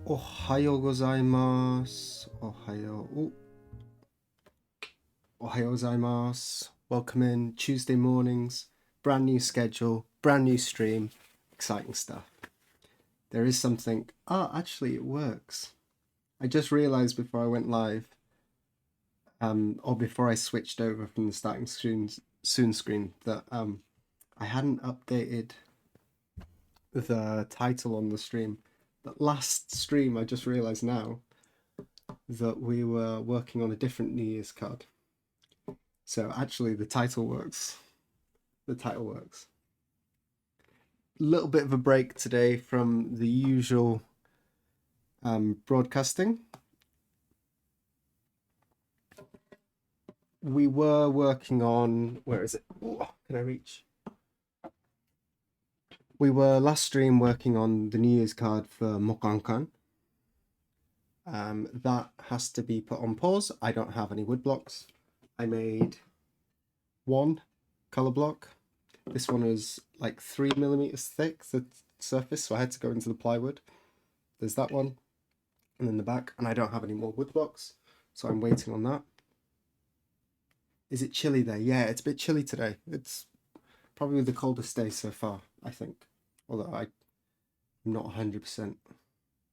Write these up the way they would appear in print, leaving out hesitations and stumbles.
Ohayo gozaimasu. Ohayo gozaimasu. Welcome in. Tuesday mornings, brand new schedule, brand new stream, exciting stuff. There is something. Actually, it works. I just realized before I went live, or before I switched over from the starting soon screen, that I hadn't updated the title on the stream. But last stream, I just realized now that we were working on a different New Year's card. So actually, the title works. The title works. A little bit of a break today from the usual broadcasting. We were working on, where is it? Oh, can I reach? We were last stream working on the New Year's card for Mokankan. That has to be put on pause. I don't have any wood blocks. I made one color block. This one is like 3 millimeters thick. surface, so I had to go into the plywood. There's that one, and then the back, and I don't have any more wood blocks, so I'm waiting on that. Is it chilly there? Yeah, it's a bit chilly today. It's probably the coldest day so far, I think. Although I'm not 100%.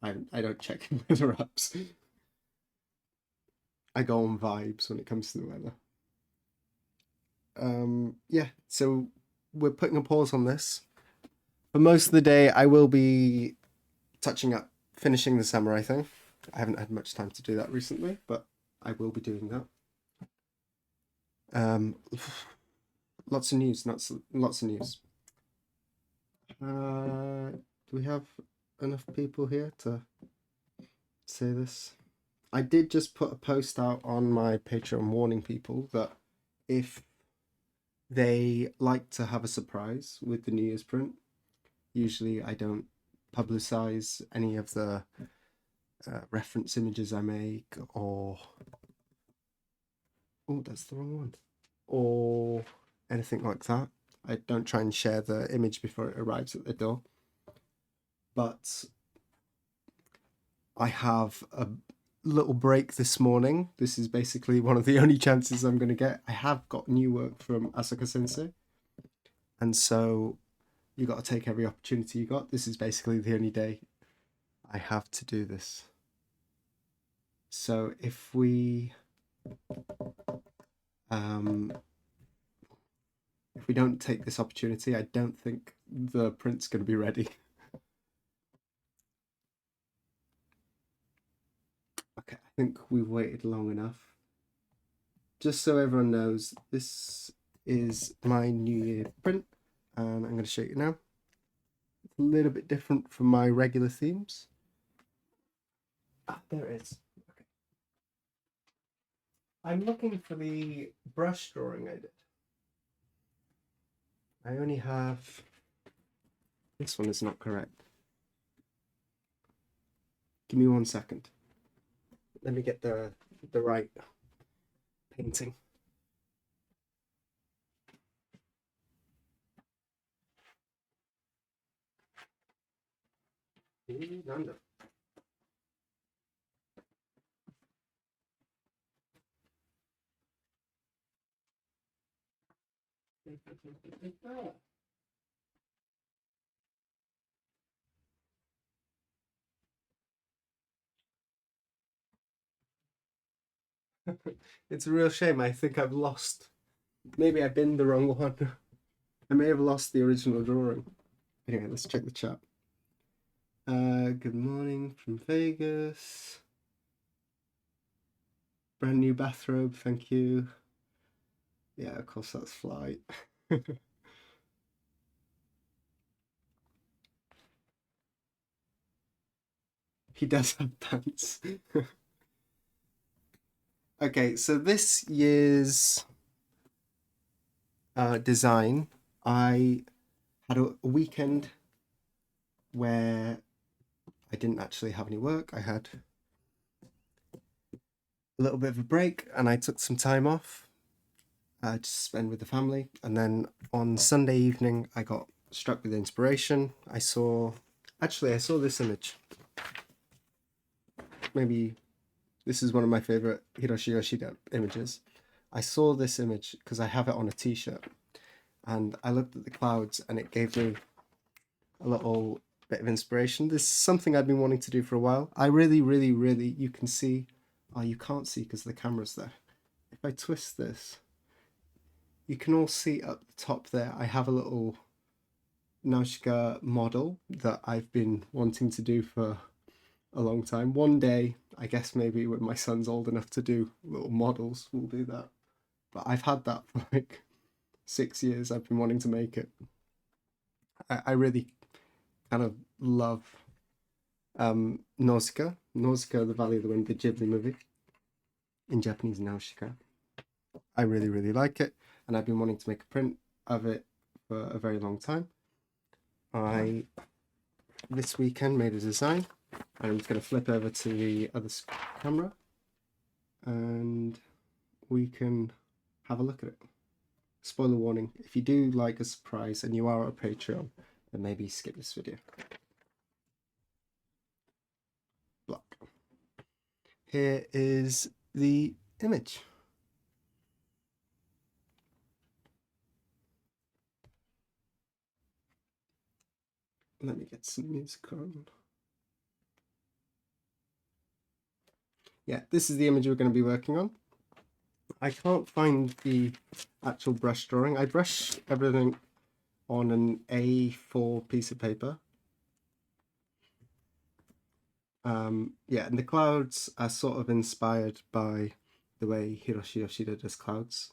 I don't check weather apps. I go on vibes when it comes to the weather. Yeah, so we're putting a pause on this. For most of the day, I will be touching up, finishing the samurai thing. I haven't had much time to do that recently, but I will be doing that. Lots of news, lots of news. Do we have enough people here to say this? I did just put a post out on my Patreon warning people that if they like to have a surprise with the New Year's print, usually I don't publicize any of the reference images I make, or oh, that's the wrong one, or anything like that. I don't try and share the image before it arrives at the door. But I have a little break this morning. This is basically one of the only chances I'm going to get. I have got new work from Asuka Sensei, and so you got to take every opportunity you got. This is basically the only day I have to do this. So if we don't take this opportunity, I don't think the print's going to be ready. Okay, I think we've waited long enough. Just so everyone knows, this is my New Year print, and I'm going to show you now. It's a little bit different from my regular themes. Ah, there it is. Okay. I'm looking for the brush drawing I did. I only have... This one is not correct. Give me 1 second. Let me get the right painting. Random. It's a real shame. I think I've lost. Maybe I binned the wrong one. I may have lost the original drawing. Anyway, let's check the chat. Good morning from Vegas. Brand new bathrobe, thank you. Yeah, of course, that's Flight. He does have pants. Okay, so this year's design, I had a weekend where I didn't actually have any work. I had a little bit of a break and I took some time off to spend with the family. And then on Sunday evening, I got struck with inspiration. I saw this image. Maybe this is one of my favorite Hiroshi Yoshida images. I saw this image because I have it on a t-shirt, and I looked at the clouds and it gave me a little bit of inspiration. This is something I've been wanting to do for a while. I really, you can see, oh, you can't see because the camera's there. If I twist this, you can all see up the top there, I have a little Nausicaa model that I've been wanting to do for a long time. One day, I guess maybe when my son's old enough to do little models, we'll do that. But I've had that for like 6 years. I've been wanting to make it. I really kind of love Nausicaa, the Valley of the Wind, the Ghibli movie. In Japanese, Nausicaa. I really like it, and I've been wanting to make a print of it for a very long time. I, this weekend, made a design, and I'm just going to flip over to the other camera, and we can have a look at it. Spoiler warning, if you do like a surprise and you are a Patreon, then maybe skip this video. Block. Here is the image. Let me get some music on. Yeah, this is the image we're going to be working on. I can't find the actual brush drawing. I brush everything on an A4 piece of paper. Yeah, and the clouds are sort of inspired by the way Hiroshi Yoshida does clouds.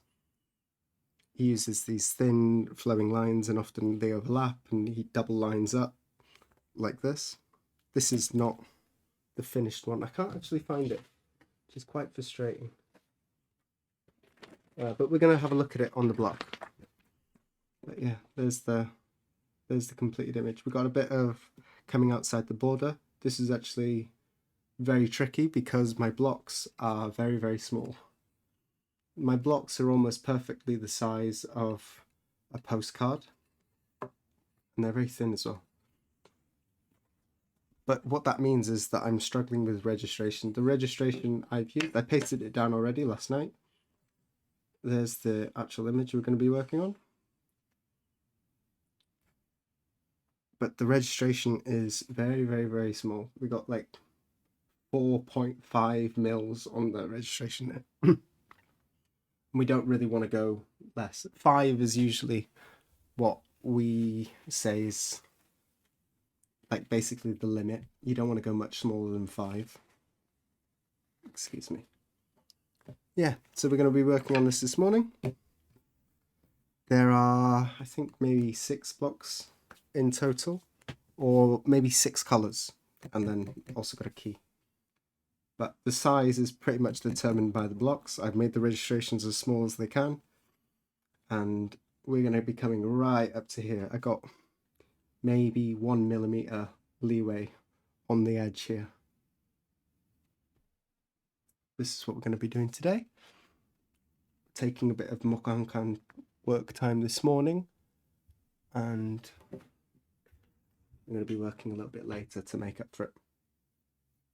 He uses these thin flowing lines and often they overlap and he double lines up like this. This is not the finished one. I can't actually find it, which is quite frustrating. But we're going to have a look at it on the block. But yeah, there's the completed image. We've got a bit of coming outside the border. This is actually very tricky because my blocks are very, very small. My blocks are almost perfectly the size of a postcard, and they're very thin as well. But what that means is that I'm struggling with registration. The registration I've used, I pasted it down already last night. There's the actual image we're going to be working on. But the registration is very, very, very small. We got like 4.5 mils on the registration there. We don't really want to go less. 5 is usually what we say is like basically the limit. You don't want to go much smaller than 5. Excuse me. Yeah, so we're going to be working on this morning. There are, I think, maybe 6 blocks in total, or maybe 6 colours, and then also got a key. But the size is pretty much determined by the blocks. I've made the registrations as small as they can, and we're going to be coming right up to here. I got maybe 1 millimeter leeway on the edge here. This is what we're going to be doing today. Taking a bit of mokankan work time this morning, and I'm going to be working a little bit later to make up for it.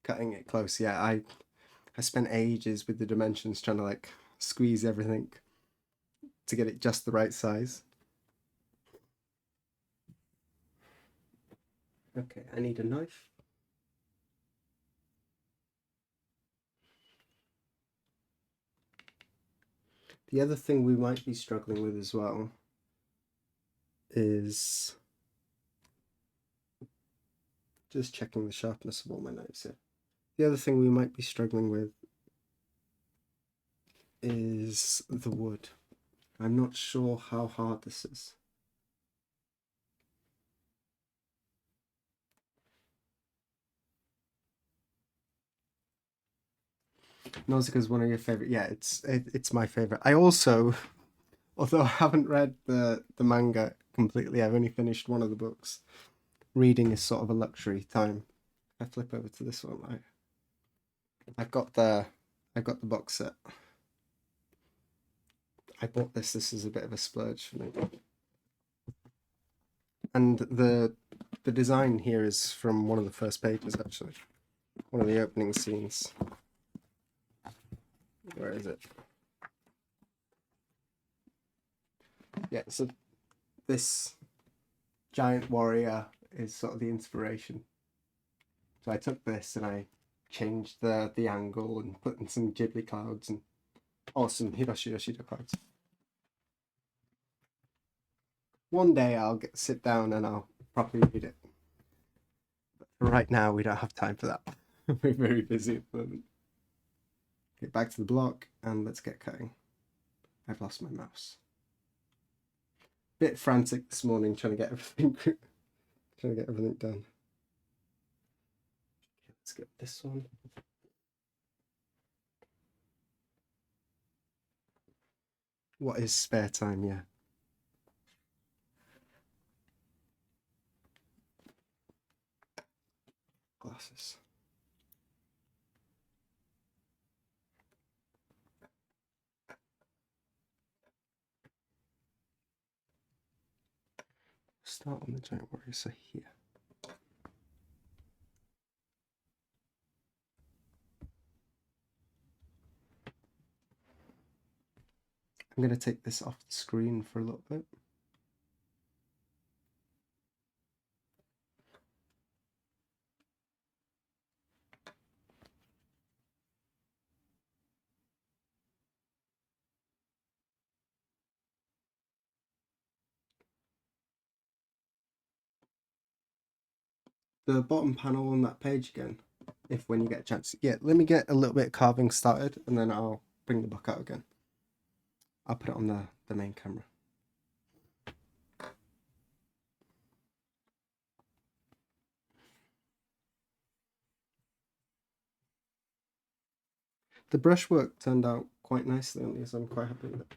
Cutting it close. Yeah, I spent ages with the dimensions trying to like squeeze everything to get it just the right size. Okay, I need a knife. The other thing we might be struggling with as well is just checking the sharpness of all my knives here. The other thing we might be struggling with is the wood. I'm not sure how hard this is. Nausicaa is one of your favorite. Yeah, it's my favorite. I also, although I haven't read the manga completely, I've only finished one of the books. Reading is sort of a luxury time. I flip over to this one. I've got the box set. I bought this. This is a bit of a splurge for me. And the design here is from one of the first pages, actually. One of the opening scenes. Where is it? Yeah, so this giant warrior is sort of the inspiration. So I took this and I changed the angle and put in some Ghibli clouds and awesome Hiroshi Yoshida clouds. One day I'll sit down and I'll properly read it. But for right now, we don't have time for that. We're very busy at the moment. Get back to the block and let's get cutting. I've lost my mouse. Bit frantic this morning trying to get everything done. Let's get this one. What is spare time? Yeah. Glasses. Start on the giant warrior, so here. I'm going to take this off the screen for a little bit. The bottom panel on that page again, if when you get a chance. Yeah, let me get a little bit of carving started and then I'll bring the book out again. I'll put it on the main camera. The brushwork turned out quite nicely on these. I'm quite happy with it.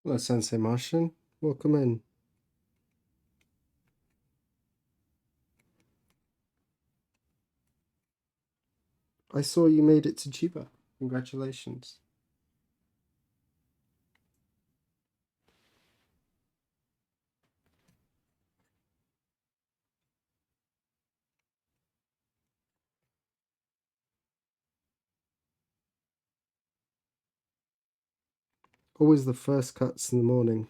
Hello, Sensei Martian. Welcome in. I saw you made it to Chiba. Congratulations. Always the first cuts in the morning.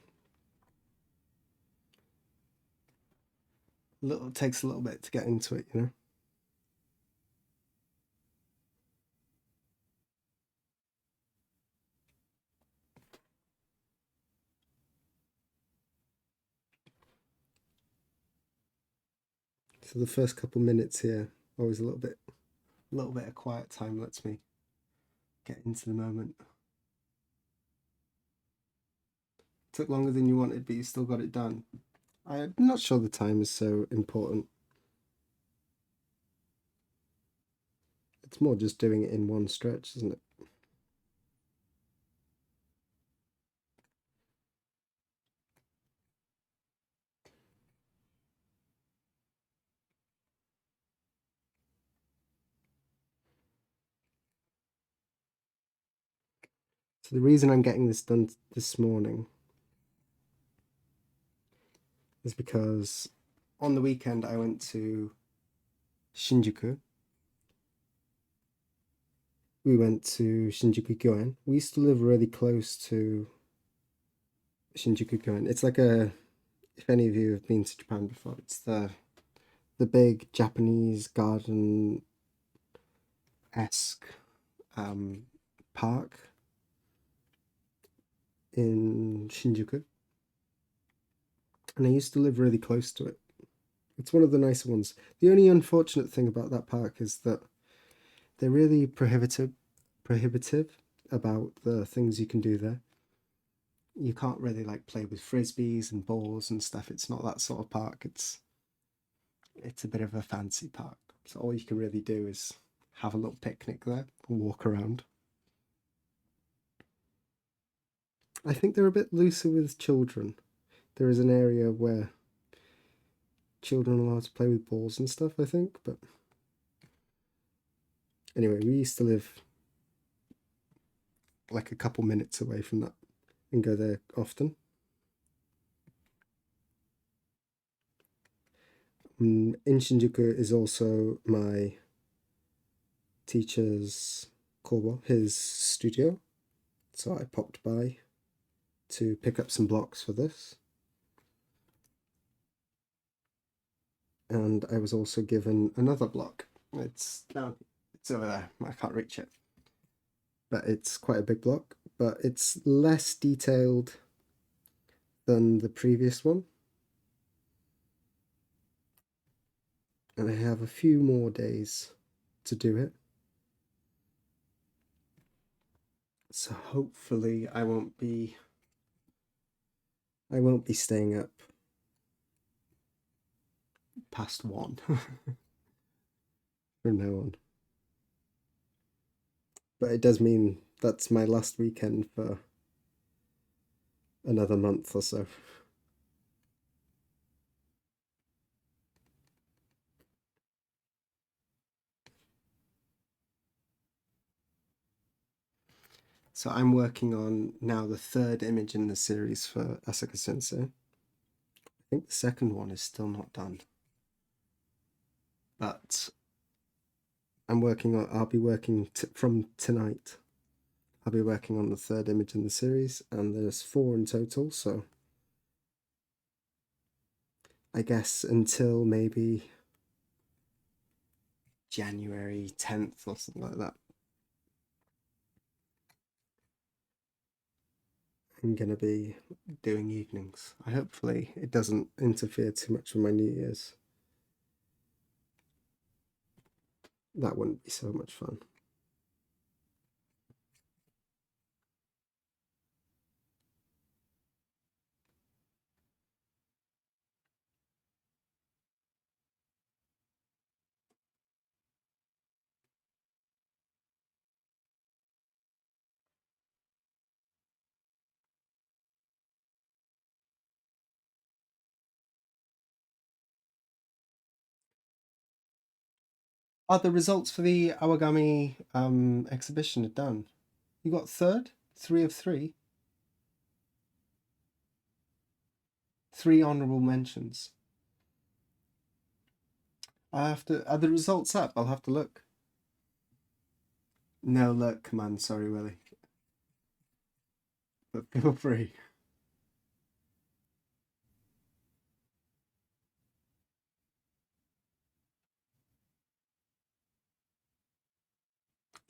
It takes a little bit to get into it, you know? So the first couple minutes here, always a little bit of quiet time lets me get into the moment. Took longer than you wanted, but you still got it done. I'm not sure the time is so important. It's more just doing it in one stretch, isn't it? So the reason I'm getting this done this morning is because on the weekend I went to Shinjuku. We went to Shinjuku Gyoen. We used to live really close to Shinjuku Gyoen. It's like if any of you have been to Japan before, it's the big Japanese garden-esque park in Shinjuku. And I used to live really close to it. It's one of the nicer ones. The only unfortunate thing about that park is that they're really prohibitive about the things you can do there. You can't really like play with frisbees and balls and stuff. It's not that sort of park. It's a bit of a fancy park. So all you can really do is have a little picnic there and walk around. I think they're a bit looser with children. There is an area where children are allowed to play with balls and stuff, I think, but anyway, we used to live like a couple minutes away from that and go there often. In Shinjuku is also my teacher's kobo, his studio. So I popped by to pick up some blocks for this. And I was also given another block. It's over there. I can't reach it. But it's quite a big block, but it's less detailed than the previous one. And I have a few more days to do it. So hopefully I won't be staying up past 1 from now on. But it does mean that's my last weekend for another month or so. So I'm working on now the third image in the series for Asaka Sensei. I think the second one is still not done. But I'll be working from tonight. I'll be working on the third image in the series, and there's 4 in total, so I guess until maybe January 10th or something like that, I'm going to be doing evenings. Hopefully it doesn't interfere too much with my New Year's. That wouldn't be so much fun. Are the results for the Awagami exhibition are done? You got third? 3 of 3? 3 honourable mentions. Are the results up? I'll have to look. No look command, sorry Willie. But feel free.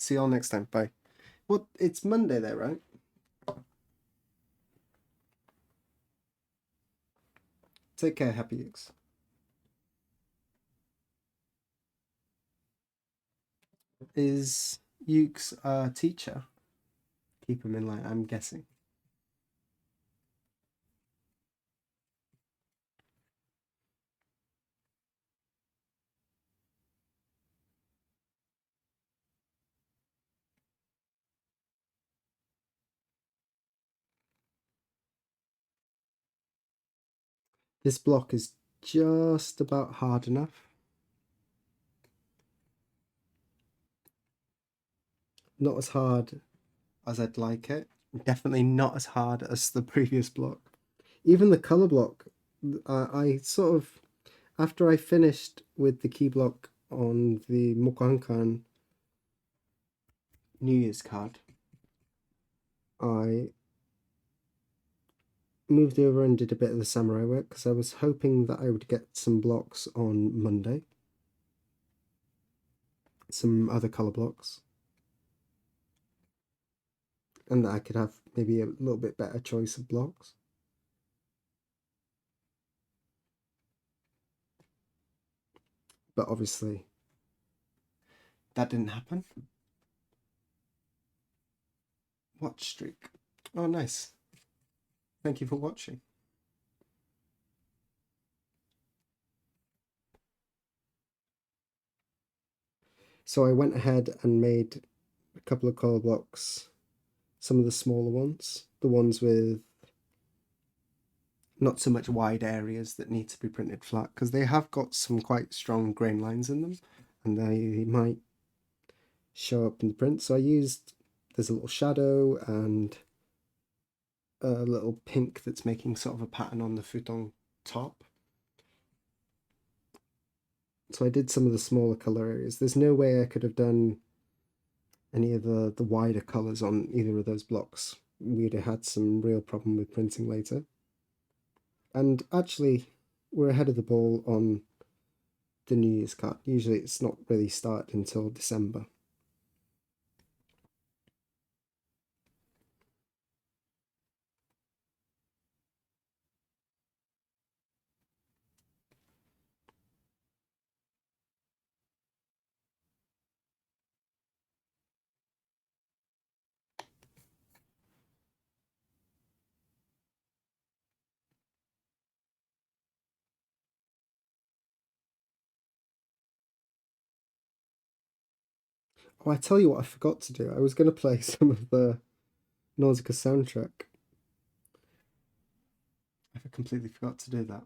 See you all next time. Bye. Well, it's Monday there, right? Take care, Happy Ukes. Is Ukes a teacher? Keep him in line, I'm guessing. This block is just about hard enough. Not as hard as I'd like it. Definitely not as hard as the previous block. Even the colour block, I sort of, after I finished with the key block on the Mokuhankan New Year's card, I moved over and did a bit of the samurai work because I was hoping that I would get some blocks on Monday. Some other colour blocks. And that I could have maybe a little bit better choice of blocks. But obviously, That didn't happen. Watch streak. Oh, nice. Thank you for watching. So I went ahead and made a couple of colour blocks, some of the smaller ones, the ones with not so much wide areas that need to be printed flat, because they have got some quite strong grain lines in them, and they might show up in the print. So I used, there's a little shadow and a little pink that's making sort of a pattern on the futon top. So I did some of the smaller colour areas. There's no way I could have done any of the wider colours on either of those blocks. We'd have had some real problem with printing later. And actually, we're ahead of the ball on the New Year's card. Usually it's not really started until December. Oh, I tell you what I forgot to do. I was going to play some of the Nausicaa soundtrack. I completely forgot to do that.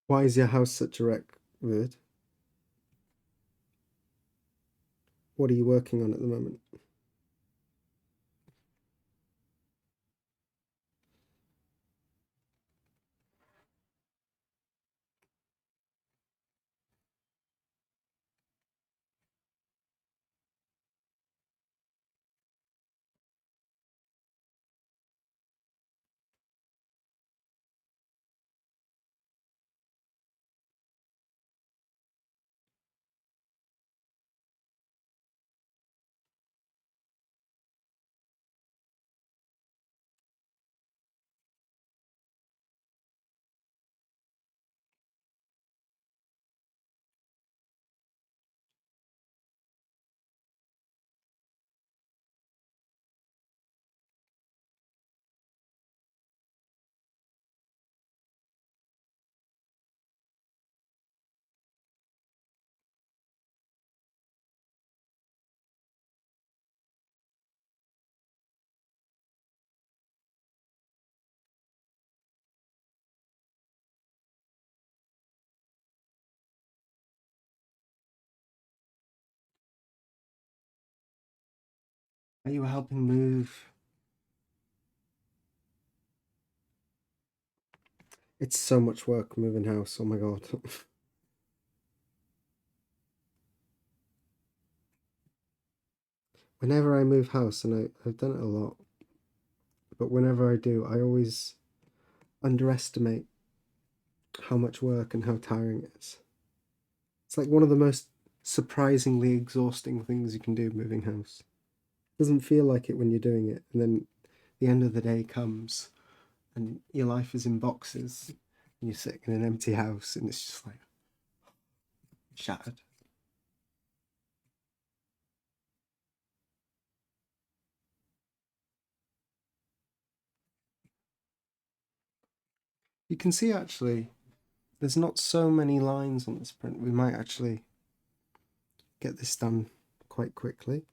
Why is your house such a wreck, Rude? What are you working on at the moment? Are you helping move? It's so much work moving house. Oh my god. Whenever I move house, and I've done it a lot, but whenever I do, I always underestimate how much work and how tiring it is. It's like one of the most surprisingly exhausting things you can do, moving house. It doesn't feel like it when you're doing it, and then the end of the day comes and your life is in boxes and you're sitting in an empty house and it's just like shattered. You can see actually there's not so many lines on this print. We might actually get this done quite quickly.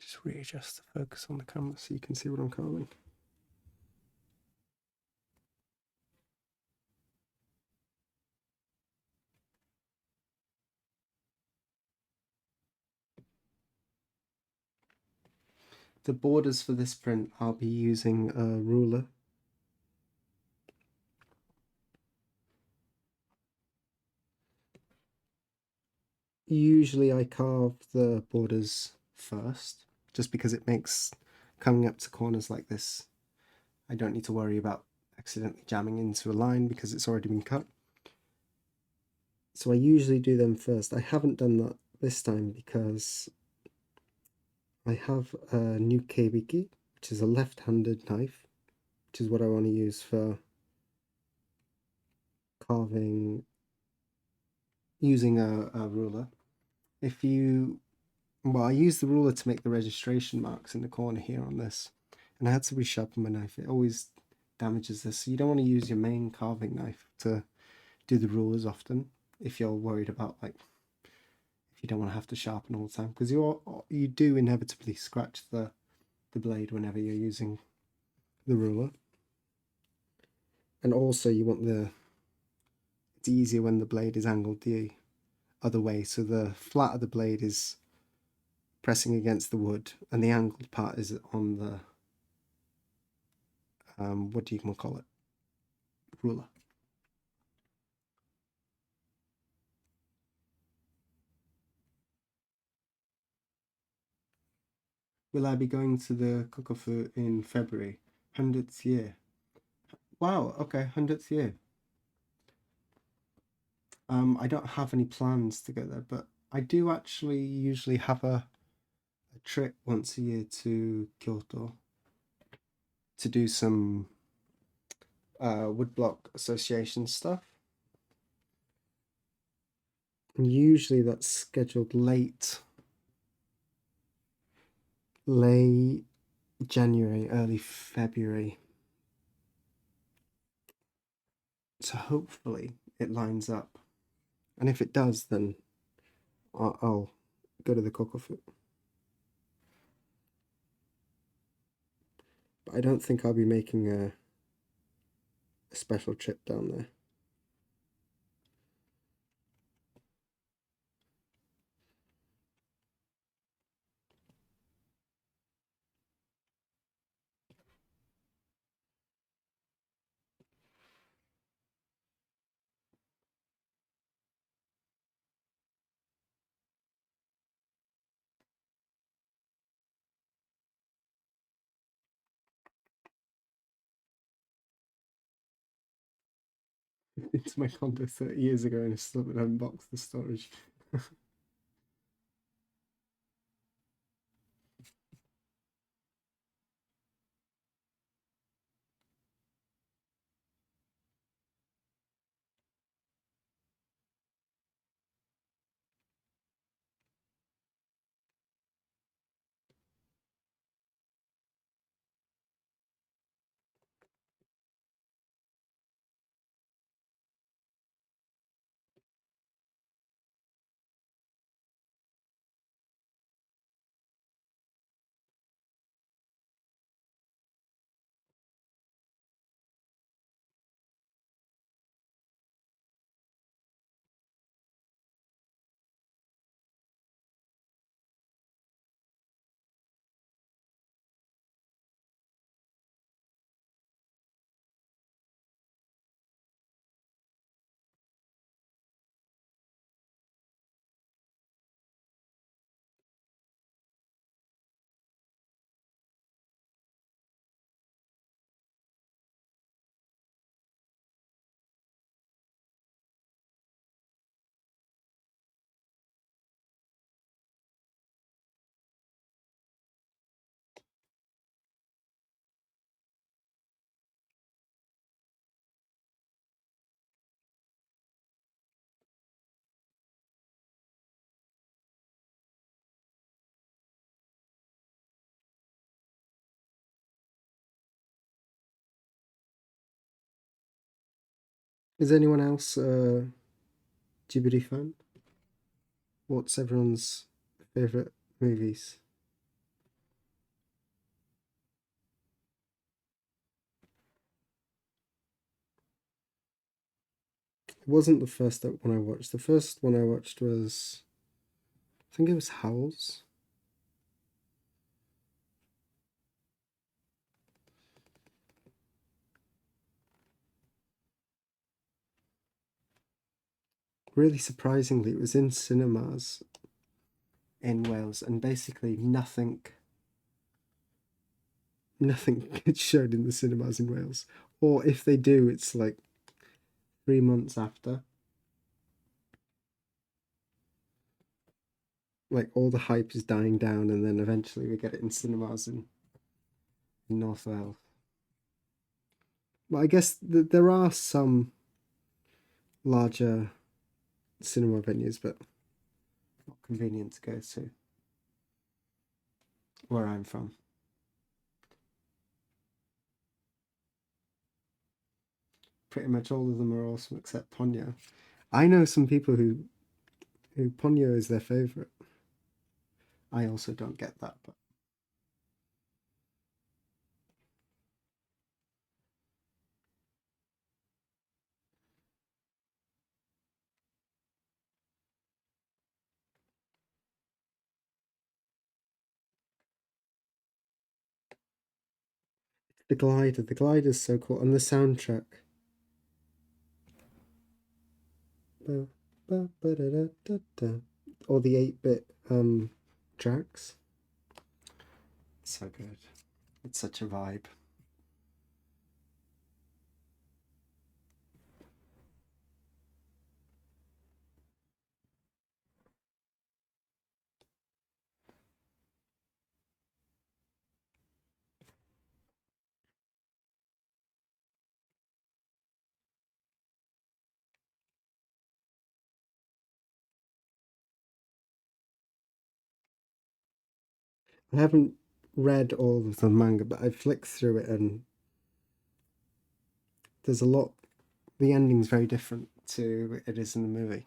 Just readjust the focus on the camera so you can see what I'm carving. The borders for this print, I'll be using a ruler. Usually I carve the borders first, just because it makes coming up to corners like this, I don't need to worry about accidentally jamming into a line because it's already been cut. So I usually do them first. I haven't done that this time because I have a new kebiki, which is a left-handed knife, which is what I want to use for carving using a ruler. Well, I use the ruler to make the registration marks in the corner here on this, and I had to resharpen my knife. It always damages this, so you don't want to use your main carving knife to do the rulers often if you're worried about, like, if you don't want to have to sharpen all the time, because you do inevitably scratch the blade whenever you're using the ruler. And also you want it's easier when the blade is angled the other way, so the flat of the blade is pressing against the wood and the angled part is on the what do you call it, ruler. Will I be going to the Kokofu in February? 100th year. Wow, okay, 100th year. I don't have any plans to go there, but I do actually usually have a trip once a year to Kyoto to do some woodblock association stuff. And usually that's scheduled late January, early February. So hopefully it lines up. And if it does, then I'll go to the Kokofu. But I don't think I'll be making a special trip down there. Into my condo 30 years ago and I still haven't unboxed the storage. Is anyone else a Ghibli fan? What's everyone's favourite movies? It wasn't the first one I watched. The first one I watched was, I think it was Howl's. Really surprisingly, it was in cinemas in Wales, and basically nothing gets shown in the cinemas in Wales. Or if they do, it's like 3 months after. Like all the hype is dying down, and then eventually we get it in cinemas in North Wales. Well, I guess there are some larger cinema venues, but not convenient to go to where I'm from. Pretty much all of them are awesome except Ponyo. I know some people who Ponyo is their favourite. I also don't get that, but the glider is so cool, and the soundtrack. Or the 8-bit tracks. So good. It's such a vibe. I haven't read all of the manga, but I flicked through it, and there's a lot. The ending's very different to it is in the movie.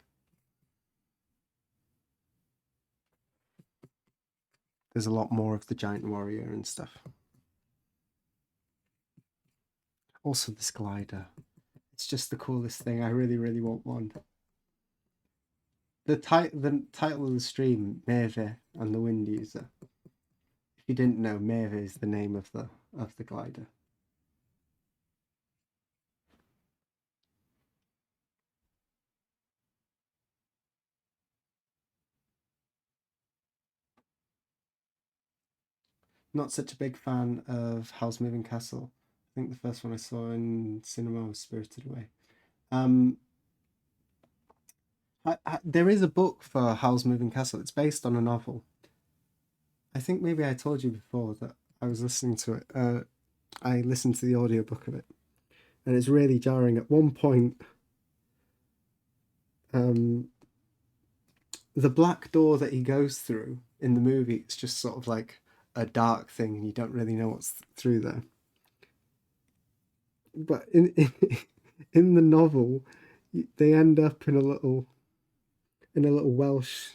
There's a lot more of the giant warrior and stuff. Also, this glider. It's just the coolest thing. I really, really want one. The title of the stream, Mehve and the Wind User. If you didn't know, Mehve is the name of the glider. Not such a big fan of Howl's Moving Castle. I think the first one I saw in cinema was Spirited Away. Um, there is a book for Howl's Moving Castle. It's based on a novel. I think maybe I told you before that I was listening to it. I listened to the audiobook of it, and it's really jarring. At one point, um, the black door that he goes through in the movie, it's just sort of like a dark thing, and you don't really know what's through there. But in the novel, they end up in a little Welsh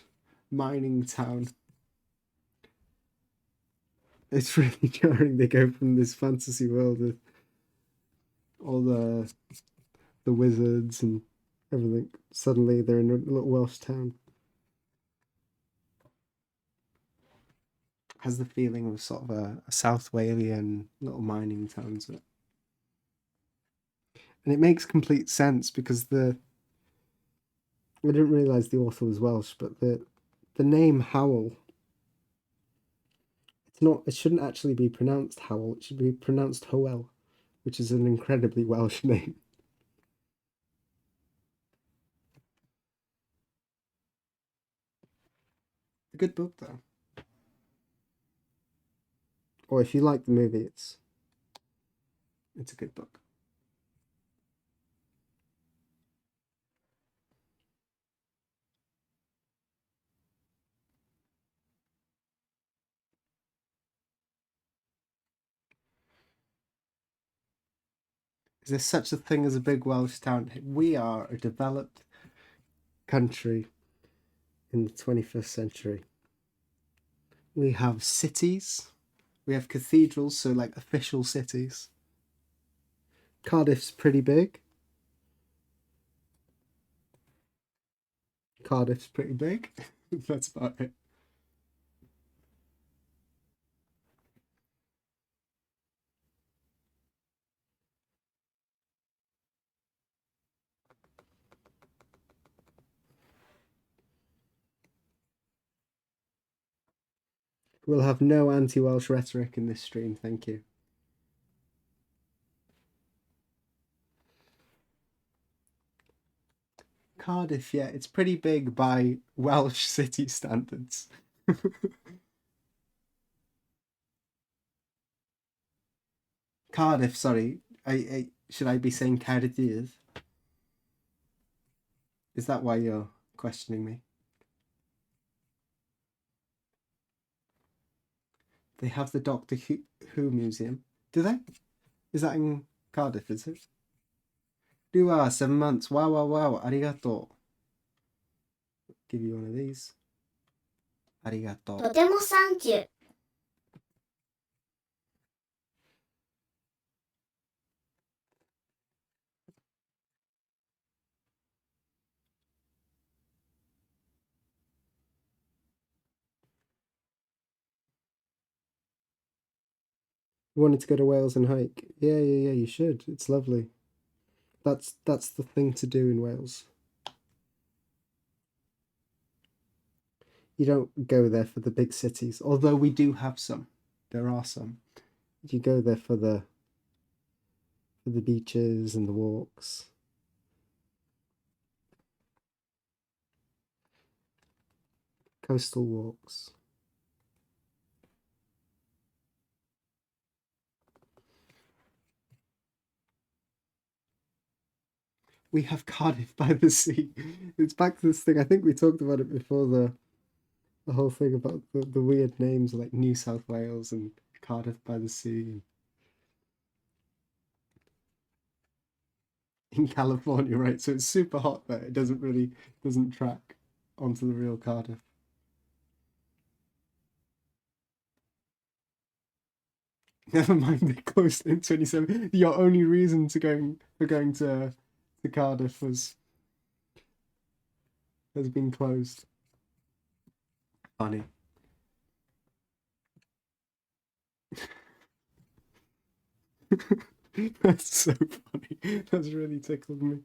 mining town. It's really jarring. They go from this fantasy world with all the wizards and everything. Suddenly they're in a little Welsh town. Has the feeling of sort of a South Walian little mining town to it. And it makes complete sense because I didn't realise the author was Welsh, but the name Howl, it shouldn't actually be pronounced Howl, it should be pronounced Hoel, which is an incredibly Welsh name. A good book though. Or if you like the movie, it's a good book. Is there such a thing as a big Welsh town? We are a developed country in the 21st century. We have cities, we have cathedrals, so like official cities. Cardiff's pretty big. Cardiff's pretty big. That's about it. We'll have no anti-Welsh rhetoric in this stream, thank you. Cardiff, yeah, it's pretty big by Welsh city standards. Cardiff, sorry. Should I be saying Caerdydd? Is that why you're questioning me? They have the Doctor Who Museum. Do they? Is that in Cardiff, is it? 7 months. Wow, wow, wow. Arigato. Give you one of these. Arigato. とてもサンキュー。You wanted to go to Wales and hike? Yeah, you should. It's lovely. That's the thing to do in Wales. You don't go there for the big cities, although we do have some. There are some. You go there for the beaches and the walks. Coastal walks. We have Cardiff by the sea. It's back to this thing. I think we talked about it before, the whole thing about the weird names like New South Wales and Cardiff by the sea. In California, right? So it's super hot there. It doesn't track onto the real Cardiff. Never mind, they closed in 27. Your only reason for going to Cardiff has been closed. Funny. That's so funny. That's really tickled me.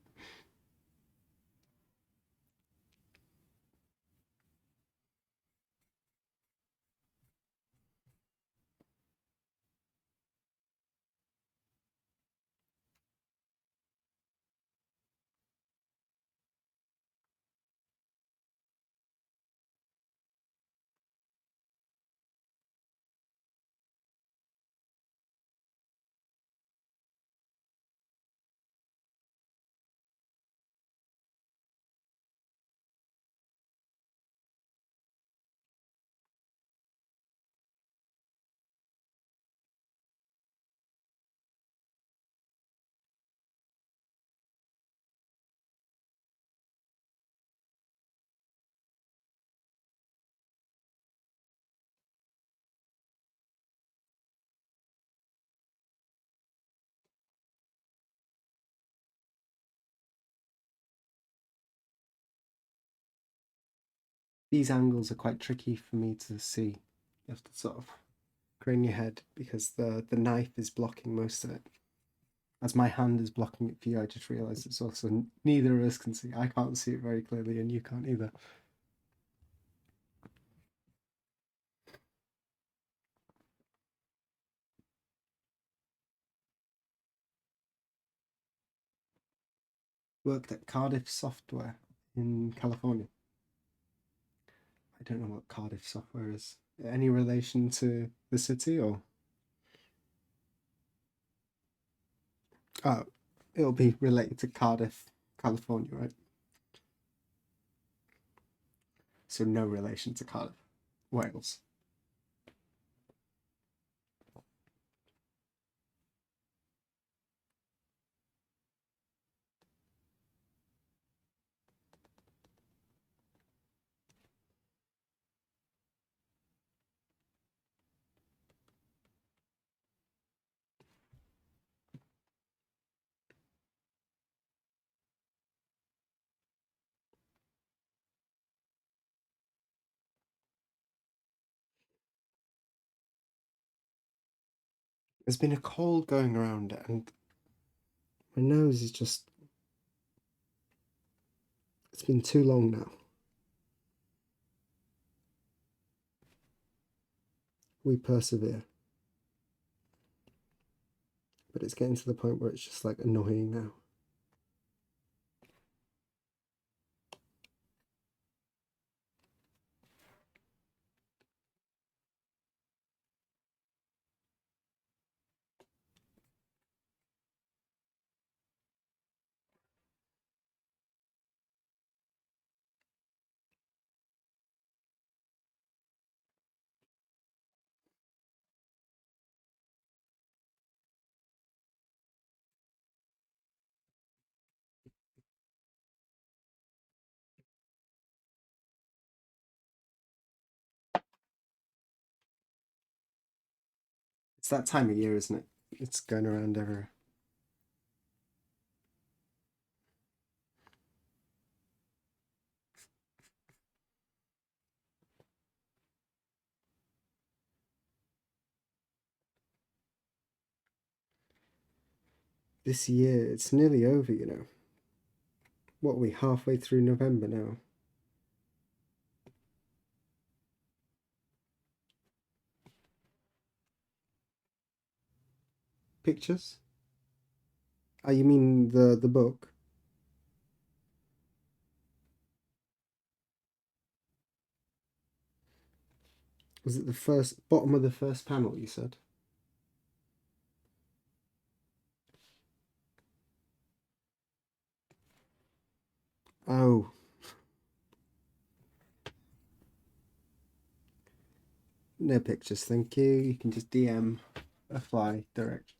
These angles are quite tricky for me to see. You have to sort of crane your head because the knife is blocking most of it. As my hand is blocking it for you, I just realised it's also neither of us can see. I can't see it very clearly, and you can't either. Worked at Cardiff Software in California. I don't know what Cardiff Software is. Any relation to the city or? Oh, it'll be related to Cardiff, California, right? So no relation to Cardiff, Wales. There's been a cold going around and my nose is just. It's been too long now. We persevere. But it's getting to the point where it's just like annoying now. It's that time of year, isn't it? It's going around everywhere. This year, it's nearly over, you know. What are we, halfway through November now? Pictures? Oh, you mean the book? Was it the first bottom of the first panel you said? Oh, no pictures, thank you. You can just DM a fly directly.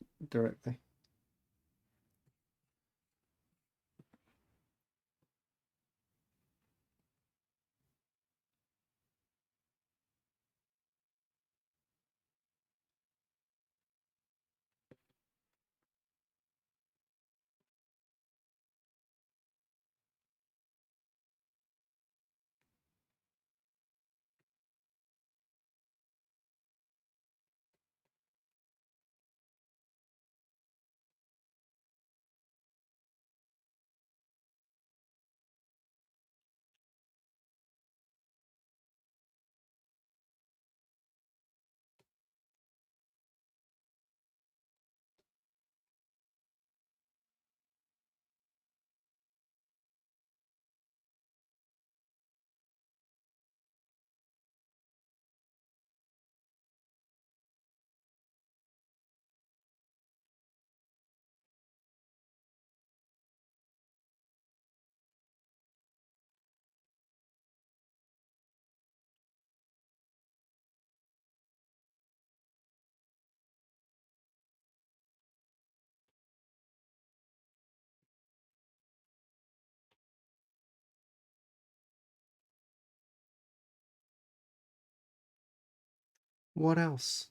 What else?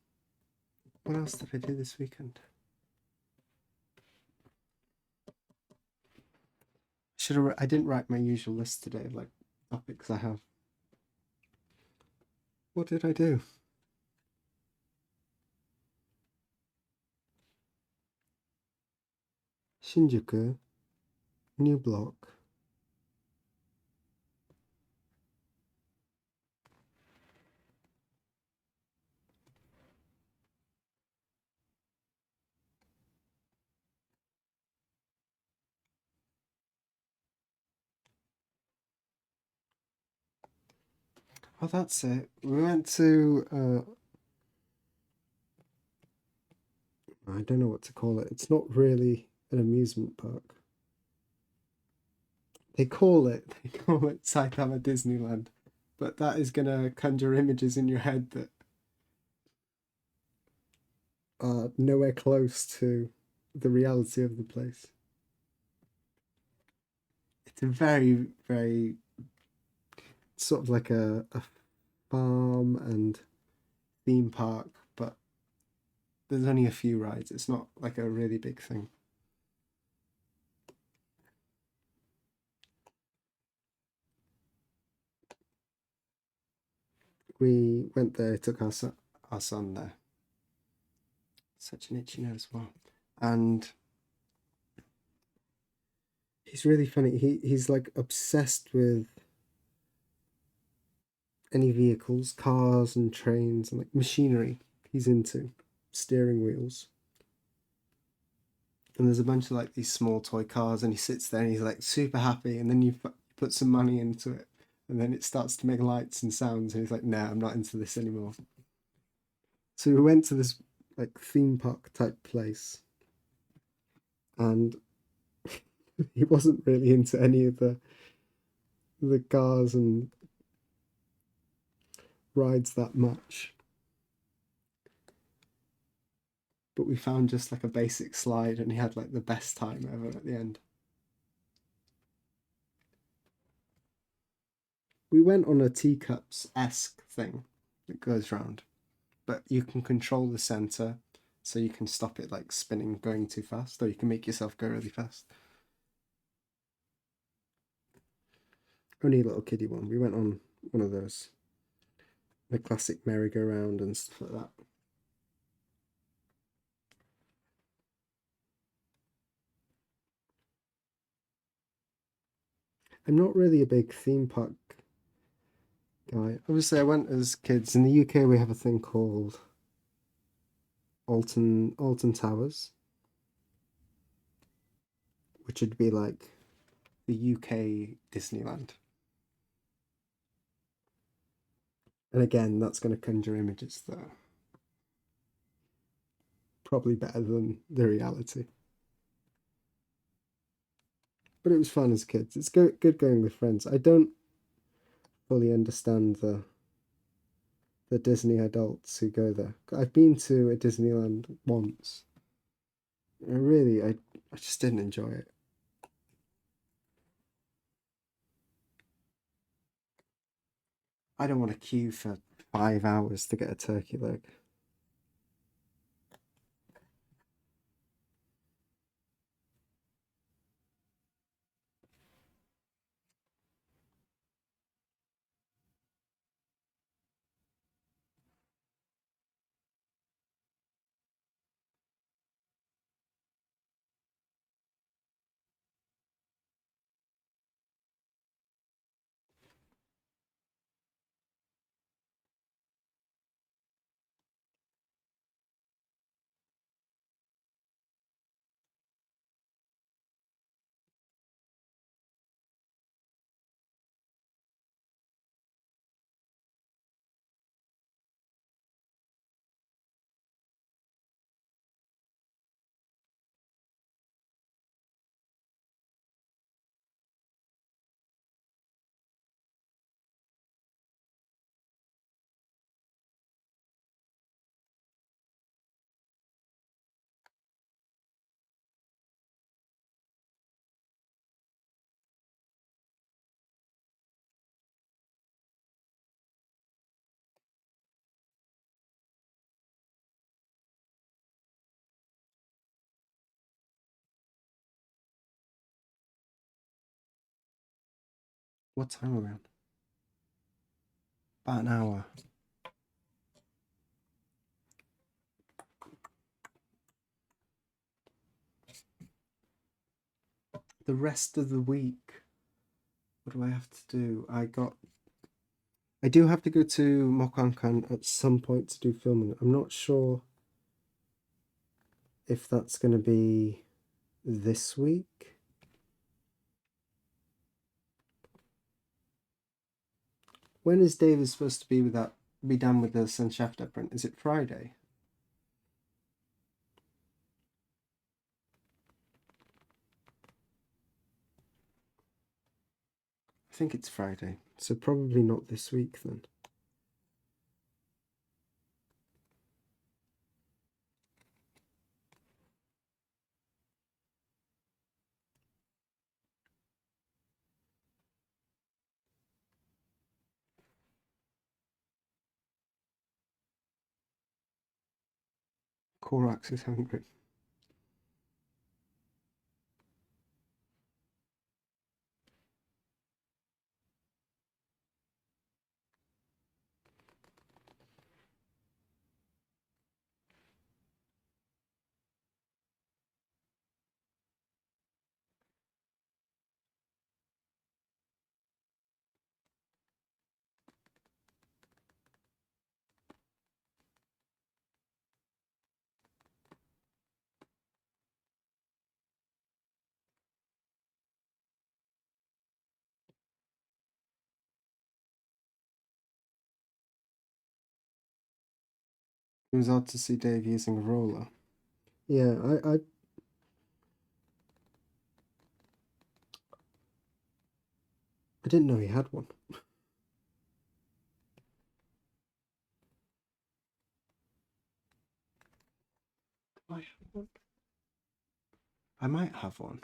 What else did I do this weekend? I didn't write my usual list today, like topics I have. What did I do? Shinjuku, new block. Oh, that's it. We went to, I don't know what to call it. It's not really an amusement park. They call it Saitama Disneyland, but that is gonna conjure images in your head that are nowhere close to the reality of the place. It's a very sort of like a farm and theme park, but there's only a few rides. It's not like a really big thing. We went there, took our son there. Such an itchy nose as well. And he's really funny. He's like obsessed with any vehicles, cars and trains and like machinery. He's into steering wheels. And there's a bunch of like these small toy cars, and he sits there and he's like super happy. And then you put some money into it, and then it starts to make lights and sounds, and he's like, "Nah, I'm not into this anymore." So we went to this like theme park type place, and he wasn't really into any of the cars and rides that much. But we found just like a basic slide, and he had like the best time ever at the end. We went on a teacups-esque thing that goes round, but you can control the center, so you can stop it like spinning going too fast, or you can make yourself go really fast. Only a little kiddie one. We went on one of those, the classic merry-go-round and stuff like that. I'm not really a big theme park guy. Obviously, I went as kids. In the UK, we have a thing called Alton Towers, which would be like the UK Disneyland. And again, that's going to conjure images that are probably better than the reality. But it was fun as kids. It's good going with friends. I don't fully understand the Disney adults who go there. I've been to a Disneyland once. I just didn't enjoy it. I don't want to queue for 5 hours to get a turkey leg. What time are we on? About an hour. The rest of the week, what do I have to do? I do have to go to Mokankan at some point to do filming. I'm not sure if that's going to be this week. When is David supposed to be done with the Sanshafta print? Is it Friday? I think it's Friday, so probably not this week then. Korax is hungry. It was odd to see Dave using a roller. Yeah, I didn't know he had one. I have one. I might have one.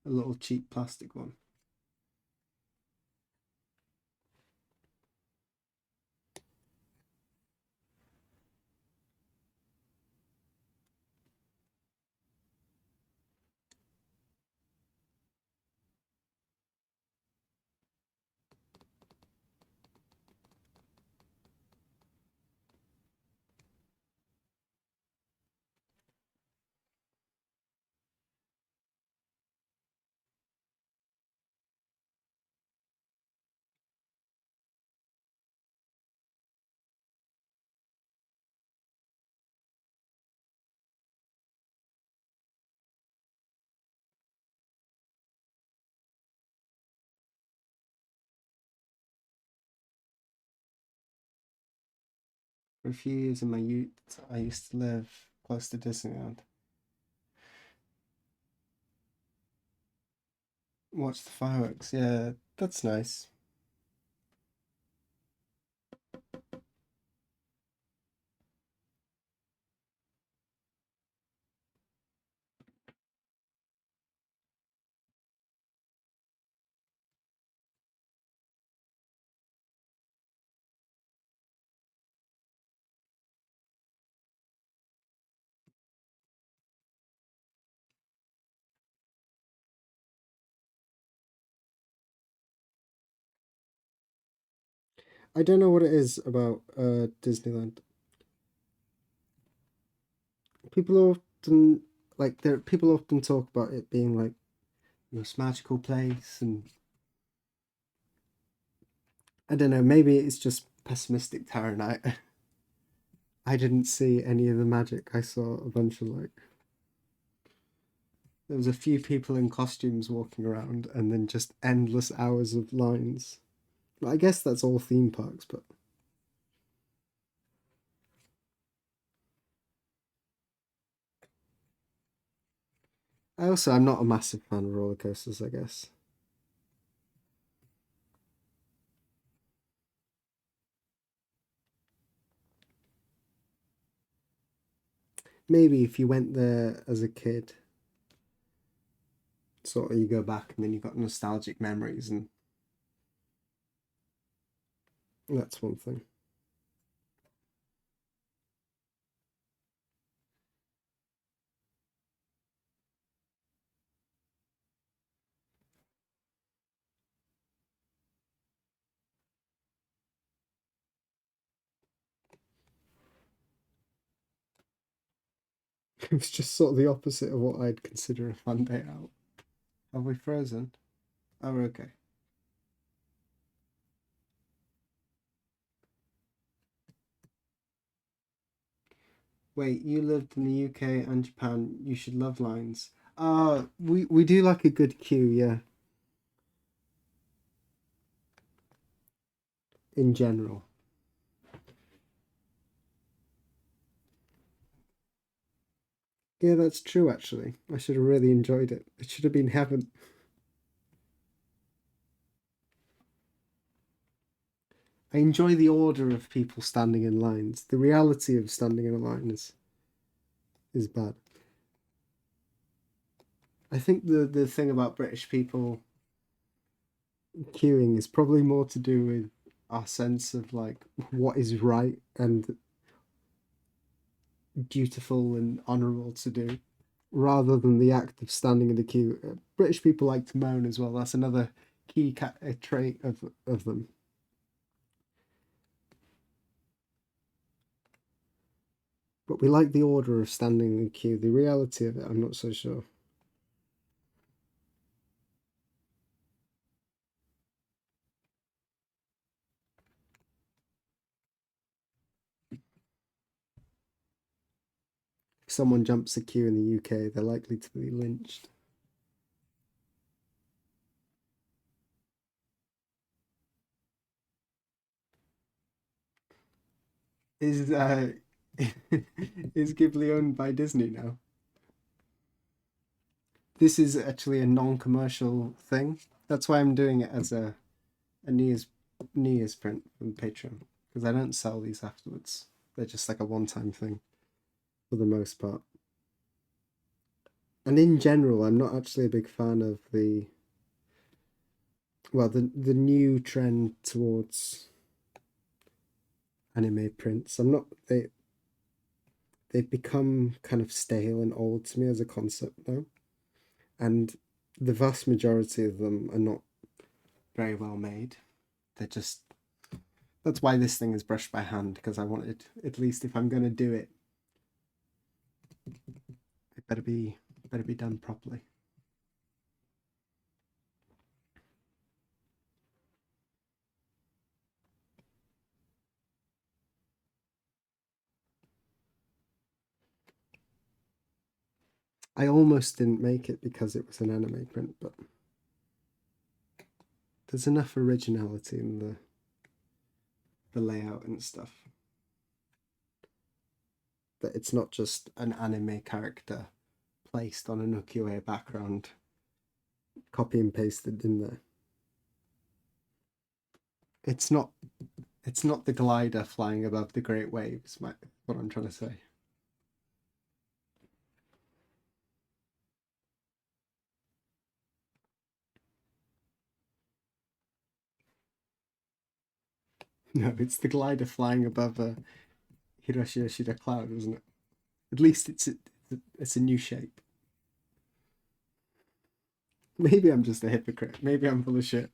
A little cheap plastic one. For a few years in my youth, I used to live close to Disneyland. Watch the fireworks. Yeah, that's nice. I don't know what it is about Disneyland. People often people often talk about it being like the most magical place, and I don't know, maybe it's just pessimistic Taryn. I didn't see any of the magic. I saw a bunch of like there was a few people in costumes walking around and then just endless hours of lines. I guess that's all theme parks, but I'm not a massive fan of roller coasters, I guess. Maybe if you went there as a kid, sort of you go back and then you've got nostalgic memories, and that's one thing. It was just sort of the opposite of what I'd consider a fun day out. Have we frozen? Oh, we're okay. Wait, you lived in the UK and Japan. You should love lines. We do like a good queue, yeah, in general. Yeah, that's true, actually. I should have really enjoyed it. It should have been heaven. I enjoy the order of people standing in lines. The reality of standing in a line is bad. I think the thing about British people queuing is probably more to do with our sense of like what is right and dutiful and honourable to do, rather than the act of standing in the queue. British people like to moan as well. That's another key trait of them. But we like the order of standing in the queue. The reality of it, I'm not so sure. If someone jumps the queue in the UK, they're likely to be lynched. Is Is Ghibli owned by Disney now? This is actually a non-commercial thing. That's why I'm doing it as a New Year's print from Patreon because I don't sell these afterwards. They're just like a one-time thing for the most part. And in general, I'm not actually a big fan of the new trend towards anime prints. I'm not they've become kind of stale and old to me as a concept now, and the vast majority of them are not very well made. They're just That's why this thing is brushed by hand because I wanted, at least if I'm going to do it, it better be done properly. I almost didn't make it because it was an anime print, but there's enough originality in the layout and stuff that it's not just an anime character placed on an ukiyo-e background, copy and pasted in there. It's not it's not the glider flying above the great waves, what I'm trying to say. No, it's the glider flying above a Hiroshi Yoshida cloud, isn't it? At least it's a new shape. Maybe I'm just a hypocrite. Maybe I'm full of shit.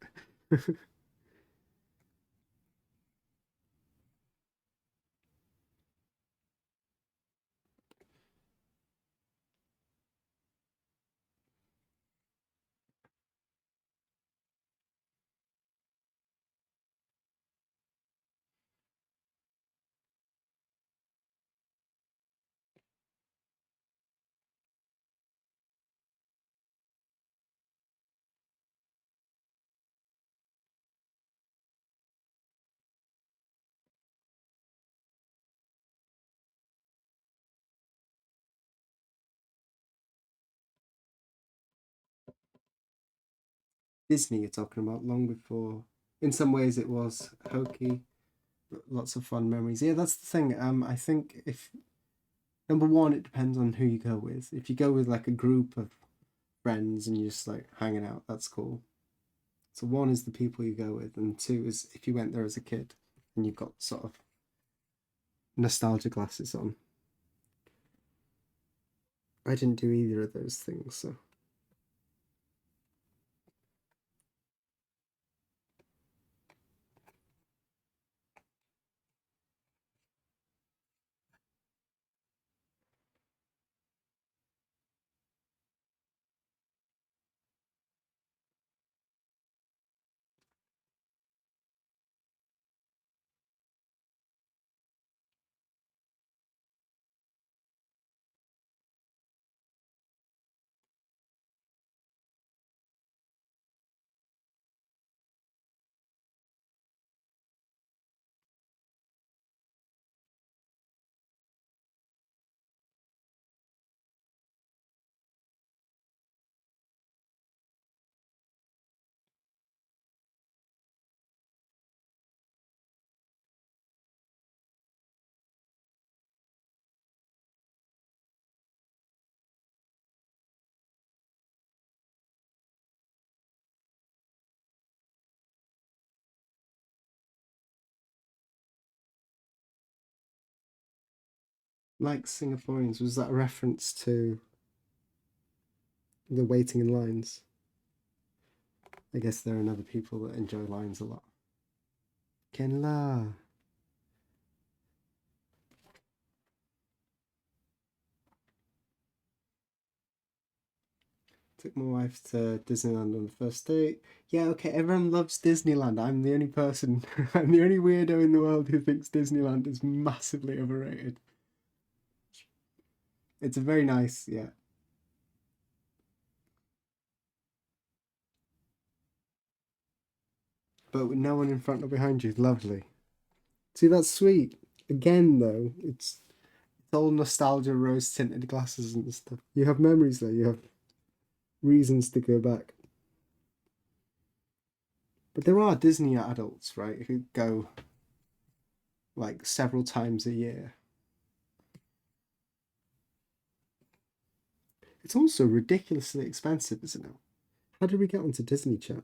Disney, you're talking about long before. In some ways, it was hokey. Lots of fun memories. Yeah, that's the thing. I think if number one, it depends on who you go with. If you go with like a group of friends and you're just like hanging out, that's cool. So one is the people you go with, and two is if you went there as a kid and you've got sort of nostalgia glasses on. I didn't do either of those things, so like Singaporeans, was that a reference to the waiting in lines? I guess there are other people that enjoy lines a lot. Ken La. Took my wife to Disneyland on the first date. Yeah, okay, everyone loves Disneyland. I'm the only person, I'm the only weirdo in the world who thinks Disneyland is massively overrated. It's a very nice, yeah. But with no one in front or behind you, lovely. See, that's sweet. Again, though, it's It's all nostalgia, rose tinted glasses and stuff. You have memories there. You have reasons to go back. But there are Disney adults, right, who go like several times a year. It's also ridiculously expensive, isn't it? How did we get onto Disney chat?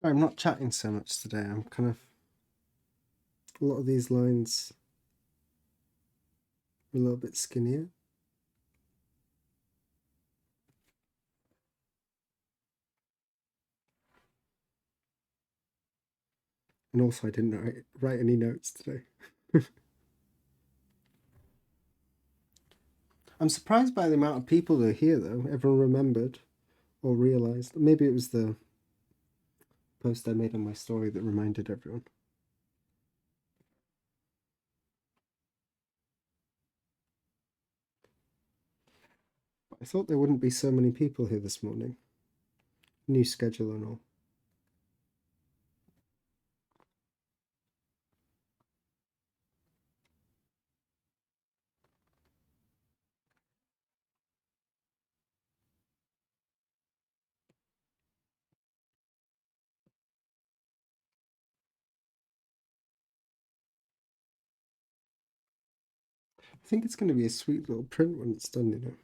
I'm not chatting so much today. I'm kind of a lot of these lines are a little bit skinnier. And also, I didn't write any notes today. I'm surprised by the amount of people that are here, though. Everyone remembered or realised. Maybe it was the post I made on my story that reminded everyone. I thought there wouldn't be so many people here this morning. New schedule and all. I think it's going to be a sweet little print when it's done, you know.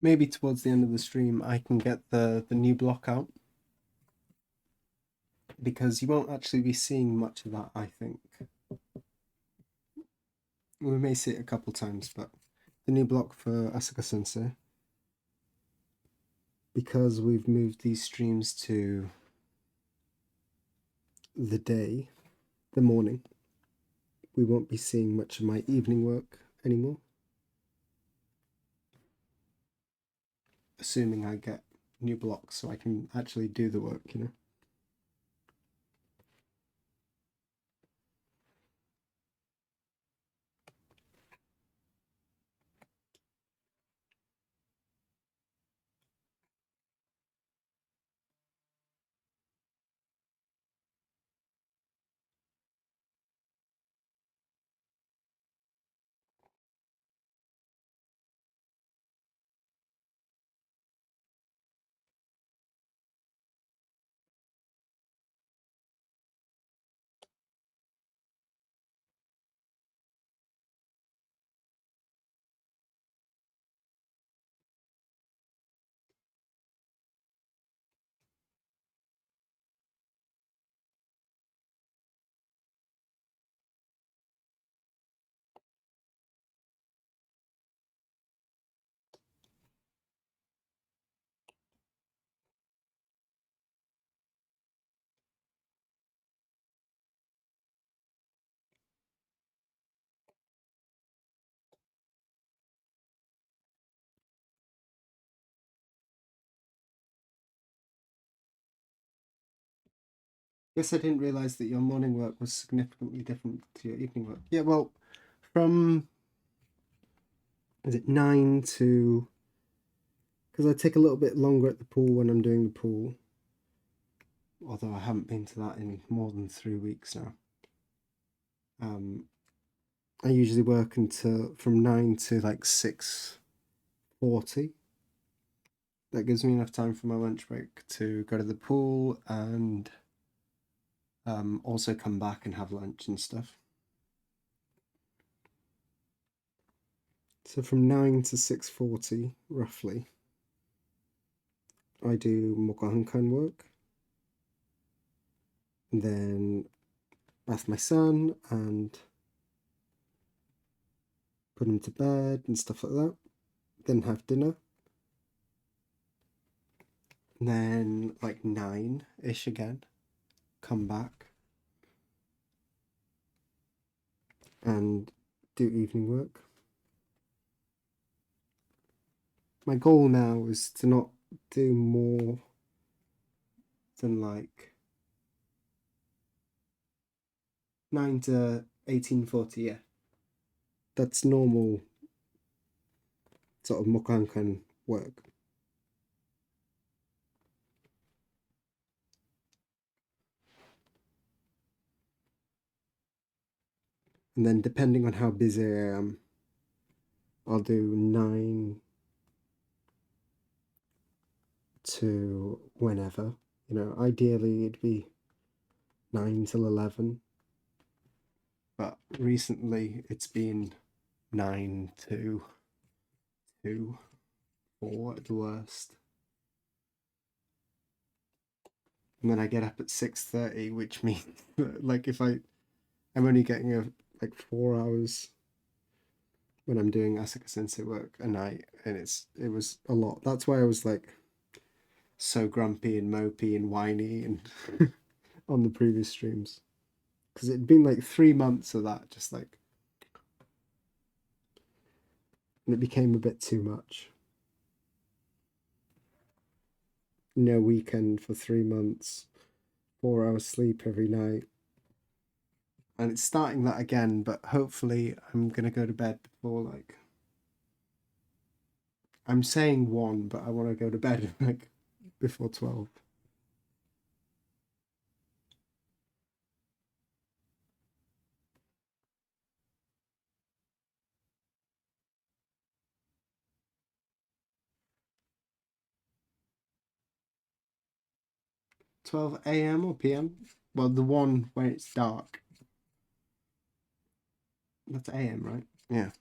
maybe towards the end of the stream I can get the new block out, because you won't actually be seeing much of that, I think. We may see it a couple times, but the new block for Asuka Sensei, because we've moved these streams to the morning, we won't be seeing much of my evening work anymore. Assuming I get new blocks so I can actually do the work, you know. Guess I didn't realize that your morning work was significantly different to your evening work. Yeah, well, from is it 9 to, because I take a little bit longer at the pool when I'm doing the pool, although I haven't been to that in more than 3 weeks now. I usually work until from 9 to like 6:40. That gives me enough time for my lunch break to go to the pool and also come back and have lunch and stuff. So from 9 to 6:40 roughly, I do mokohankan work, and then bath my son and put him to bed and stuff like that. Then have dinner. And then like 9-ish again, come back and do evening work. My goal now is to not do more than like 9 to 18:40, yeah. That's normal sort of mokankan work. And then depending on how busy I am, I'll do 9 to whenever. You know, ideally it'd be 9 till 11. But recently it's been 9 to 2, 4 at the worst. And then I get up at 6:30, which means like if I'm only getting like 4 hours when I'm doing Asuka Sensei work a night, and it was a lot. That's why I was like so grumpy and mopey and whiny and on the previous streams, because it'd been like 3 months of that, just like, and it became a bit too much. No weekend for 3 months, 4 hours sleep every night. And it's starting that again, but hopefully I'm gonna go to bed before like, I'm saying 1, but I want to go to bed like before 12. 12 a.m. or p.m. Well, the one when it's dark. That's a.m., right? Yeah.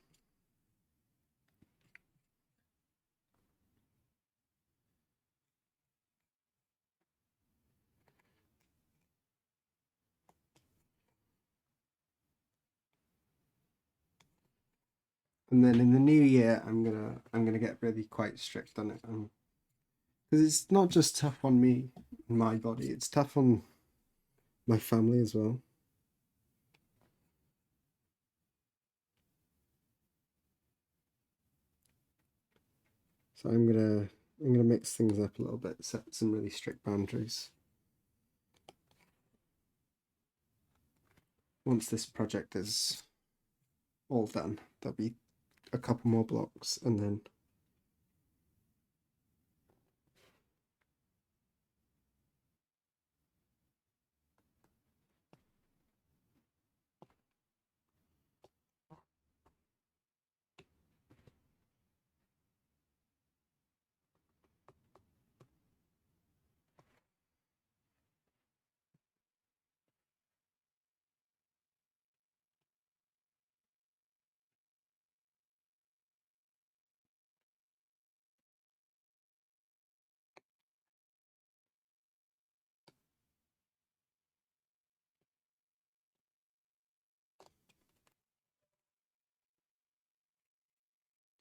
And then in the new year, I'm gonna get really quite strict on it, because it's not just tough on me and my body; it's tough on my family as well. So I'm gonna mix things up a little bit, set some really strict boundaries. Once this project is all done, there'll be a couple more blocks, and then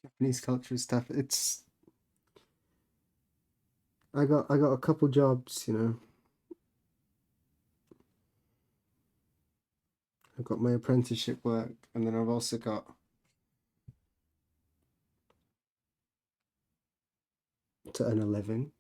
Japanese culture is tough. It's I got a couple jobs, you know. I've got my apprenticeship work, and then I've also got to earn a living.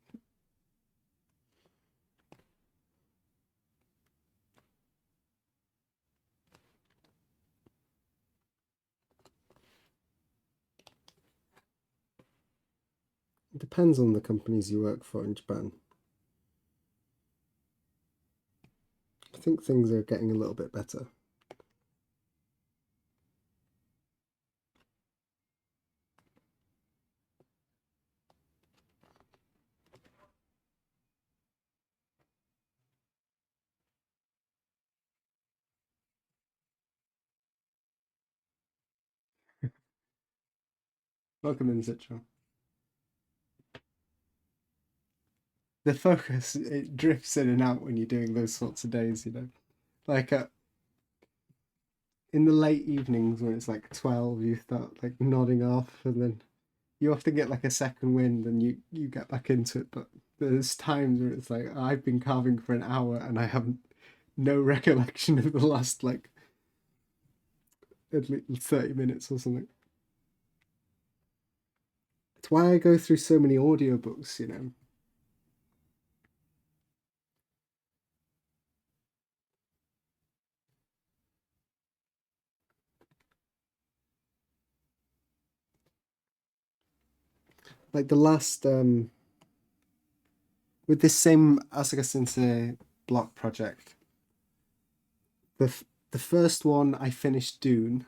It depends on the companies you work for in Japan. I think things are getting a little bit better. Welcome in, Citra. The focus, it drifts in and out when you're doing those sorts of days, you know. Like in the late evenings when it's like 12, you start like nodding off, and then you often get like a second wind and you get back into it. But there's times where it's like I've been carving for an hour and I have no recollection of the last like at least 30 minutes or something. It's why I go through so many audiobooks, you know. Like the last with this same Asuka Sensei block project, the first one I finished Dune,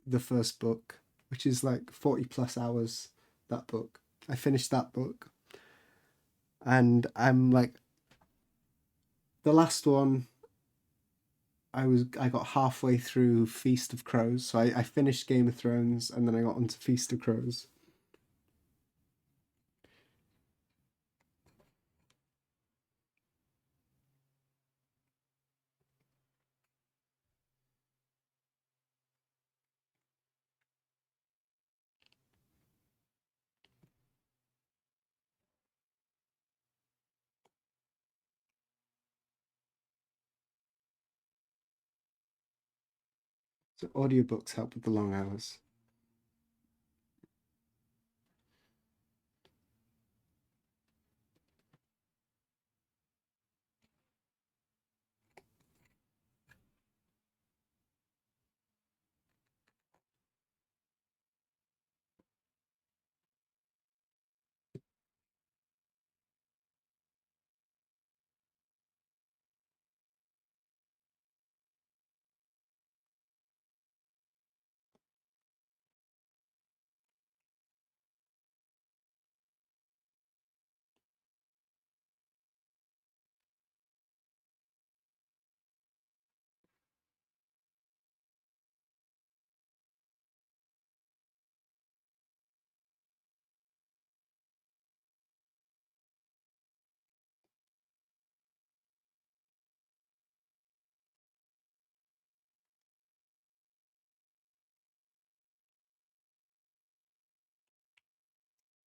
the first book, which is like 40 plus hours, that book. I finished that book, and I'm like the last one. I got halfway through Feast of Crows, so I finished Game of Thrones and then I got onto Feast of Crows. So audiobooks help with the long hours.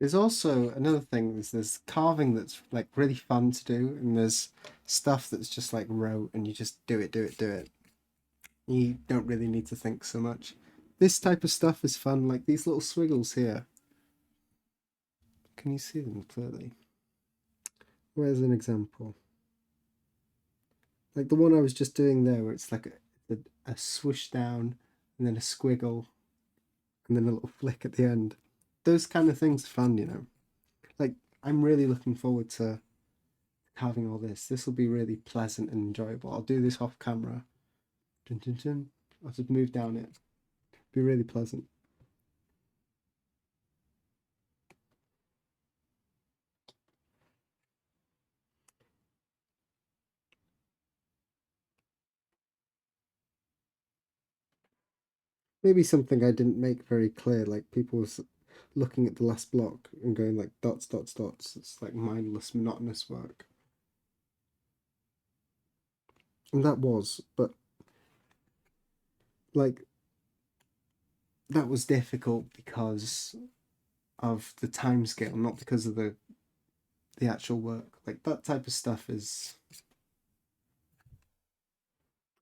There's also another thing, is there's carving that's like really fun to do, and there's stuff that's just like rote and you just do it, do it, do it. You don't really need to think so much. This type of stuff is fun, like these little swiggles here. Can you see them clearly? Where's an example? Like the one I was just doing there, where it's like a swoosh down and then a squiggle and then a little flick at the end. Those kind of things are fun, you know. Like I'm really looking forward to having all this. This will be really pleasant and enjoyable. I'll do this off camera. Dun, dun, dun. I'll just move down it. Be really pleasant. Maybe something I didn't make very clear, like people was looking at the last block and going like dots, dots, dots. It's like mindless, monotonous work. And that was, but like that was difficult because of the time scale, not because of the actual work. Like that type of stuff is,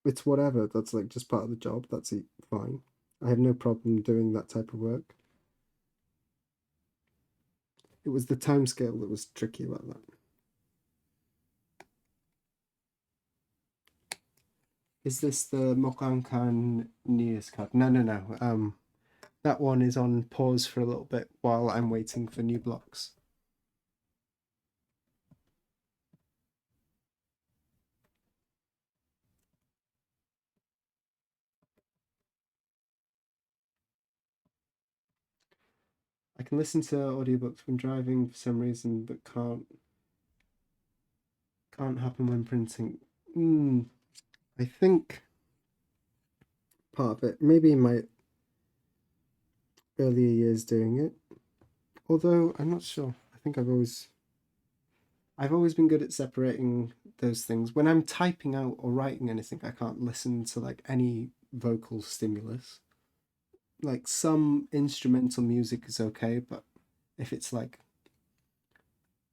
it's whatever. That's like just part of the job. That's fine. I have no problem doing that type of work. It was the time scale that was tricky about that. Is this the Mokankan New Year's card? No, no, no. That one is on pause for a little bit while I'm waiting for new blocks. I can listen to audiobooks when driving for some reason, but can't happen when printing. I think part of it, maybe in my earlier years doing it. Although I'm not sure. I think I've always been good at separating those things. When I'm typing out or writing anything, I can't listen to like any vocal stimulus. Like some instrumental music is okay, but if it's like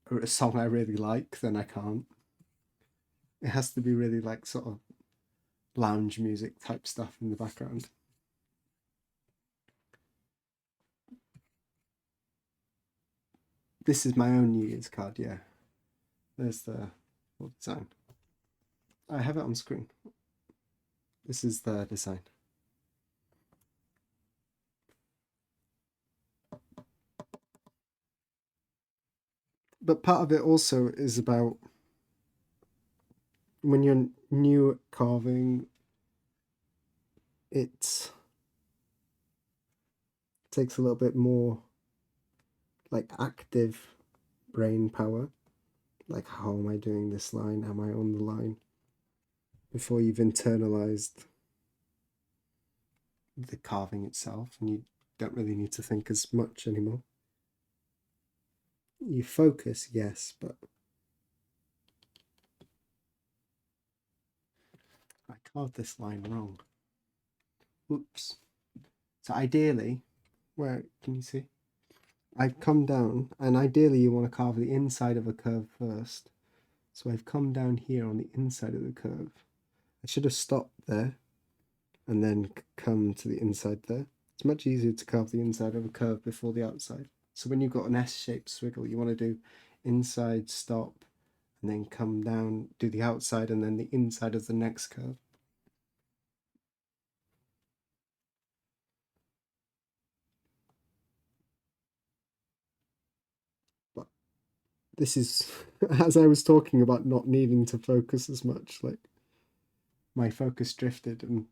a song I really like, then I can't. It has to be really like sort of lounge music type stuff in the background. This is my own New Year's card, yeah. There's the full design. I have it on screen. This is the design. But part of it also is about when you're new at carving, it takes a little bit more like active brain power. Like, how am I doing this line? Am I on the line? Before you've internalized the carving itself, and you don't really need to think as much anymore. You focus, yes, but I carved this line wrong. Whoops. So ideally, where can you see? I've come down, and ideally you want to carve the inside of a curve first. So I've come down here on the inside of the curve. I should have stopped there and then come to the inside there. It's much easier to carve the inside of a curve before the outside. So when you've got an S-shaped swiggle, you want to do inside, stop, and then come down, do the outside, and then the inside of the next curve. But this is, as I was talking about not needing to focus as much, like my focus drifted and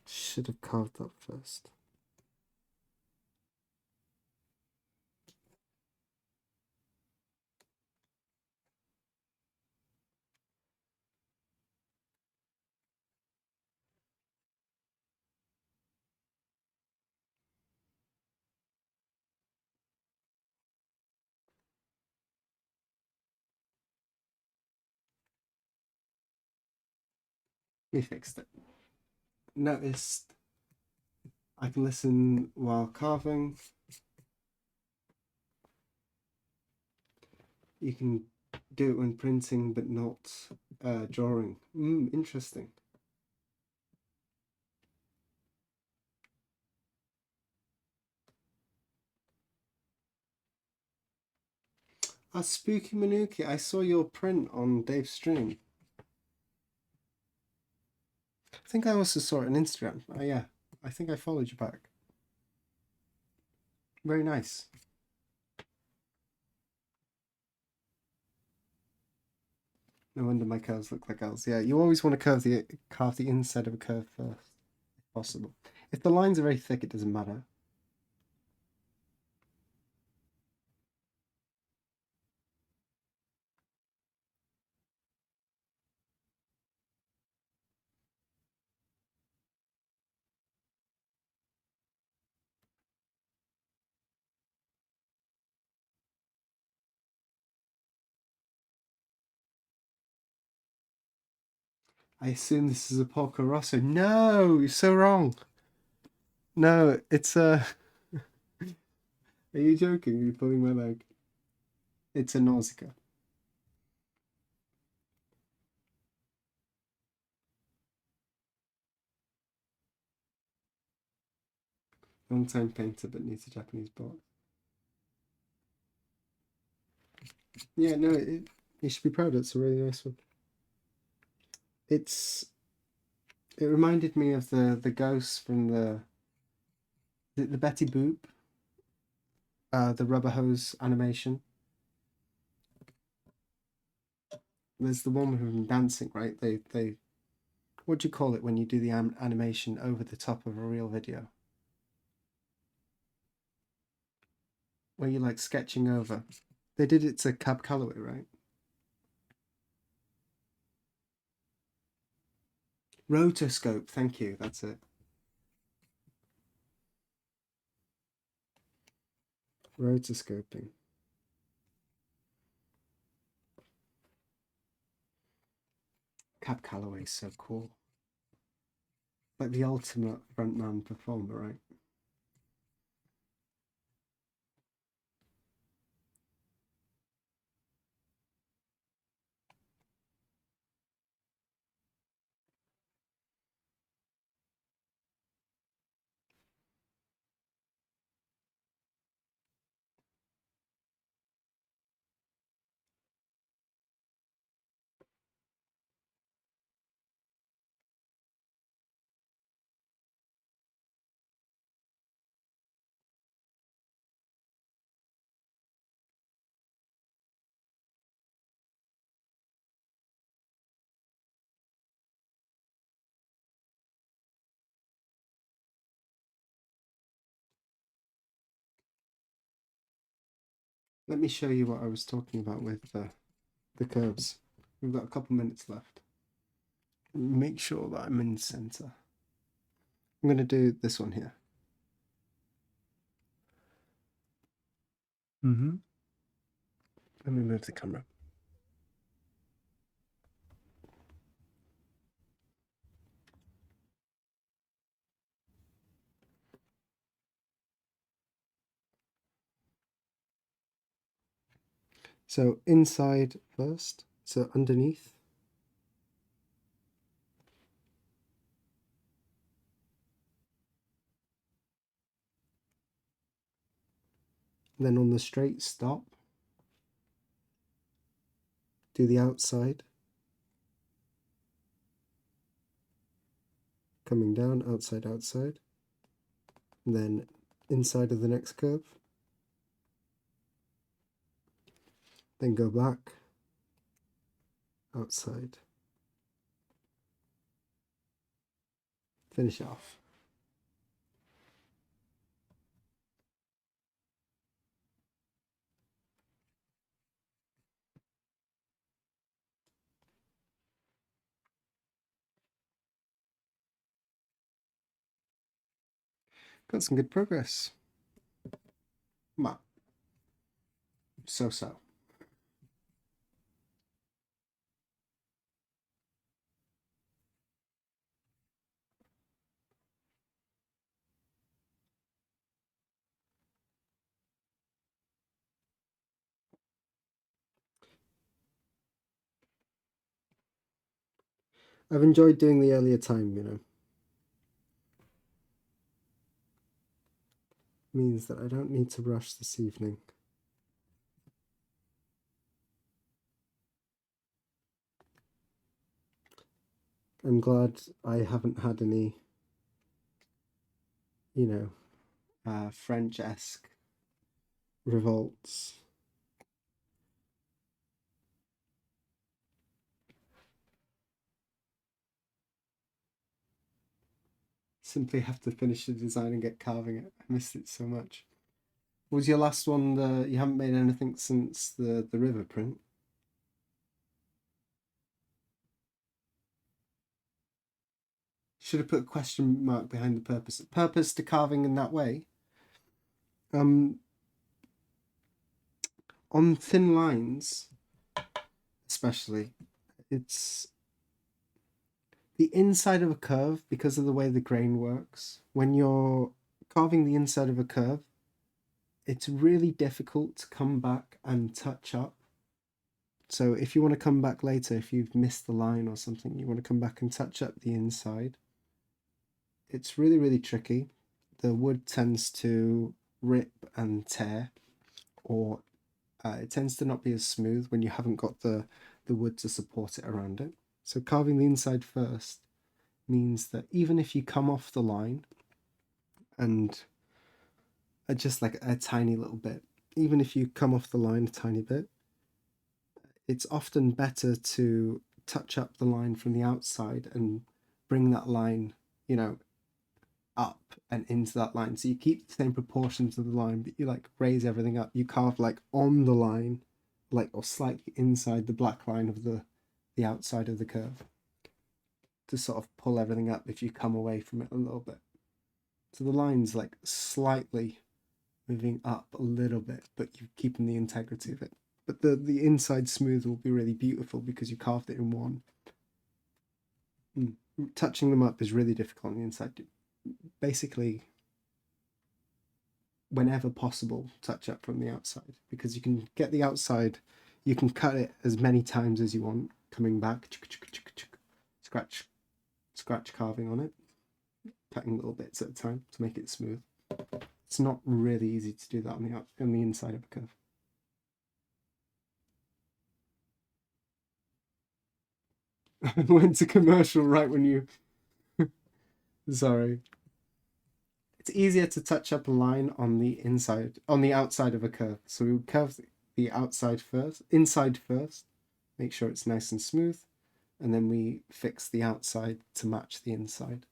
should have carved that first. We fixed it. Noticed I can listen while carving. You can do it when printing, but not drawing. Interesting. Spooky Manuki, I saw your print on Dave's stream. I think I also saw it on Instagram. Oh yeah, I think I followed you back. Very nice. No wonder my curves look like L's. Yeah, you always want to carve the inside of a curve first, if possible. If the lines are very thick, it doesn't matter. I assume this is a Porco Rosso. No, you're so wrong. No, it's a. Are you joking? Are you pulling my leg? It's a Nausicaa. Long time painter, but needs a Japanese box. Yeah, no, you should be proud. It's a really nice one. It reminded me of the ghost from the Betty Boop, the rubber hose animation. There's the one with them dancing, right? They what do you call it when you do the animation over the top of a real video? Where you're like sketching over. They did it to Cab Calloway, right? Rotoscope, thank you, that's it. Rotoscoping. Cab Calloway's so cool. Like the ultimate frontman performer, right? Let me show you what I was talking about with the curves. We've got a couple minutes left. Make sure that I'm in center. I'm going to do this one here. Let me move the camera. So inside first, so underneath. Then on the straight, stop. Do the outside. Coming down, outside, outside. And then inside of the next curve. Then go back, outside. Finish off. Got some good progress. Well, so-so. I've enjoyed doing the earlier time, you know. Means that I don't need to rush this evening. I'm glad I haven't had any, you know, French-esque revolts. Simply have to finish the design and get carving it. I missed it so much. What was your last one? You haven't made anything since the river print? Should have put a question mark behind the purpose. Purpose to carving in that way? On thin lines, especially, it's the inside of a curve, because of the way the grain works. When you're carving the inside of a curve, it's really difficult to come back and touch up. So if you want to come back later, if you've missed the line or something, you want to come back and touch up the inside, it's really, really tricky. The wood tends to rip and tear, or it tends to not be as smooth when you haven't got the wood to support it around it. So carving the inside first means that even if you come off the line and just like a tiny little bit, even if you come off the line a tiny bit, it's often better to touch up the line from the outside and bring that line, you know, up and into that line. So you keep the same proportions of the line, but you like raise everything up. You carve like on the line, like, or slightly inside the black line of the outside of the curve, to sort of pull everything up if you come away from it a little bit. So the line's like slightly moving up a little bit, but you're keeping the integrity of it. But the inside smooth will be really beautiful because you carved it in one. Touching them up is really difficult on the inside. Basically, whenever possible, touch up from the outside, because you can get the outside, you can cut it as many times as you want, coming back, scratch carving on it, cutting little bits at a time to make it smooth. It's not really easy to do that on the inside of a curve. I went to commercial right when you... Sorry. It's easier to touch up a line on the outside of a curve. So we would curve the inside first, make sure it's nice and smooth, and then we fix the outside to match the inside.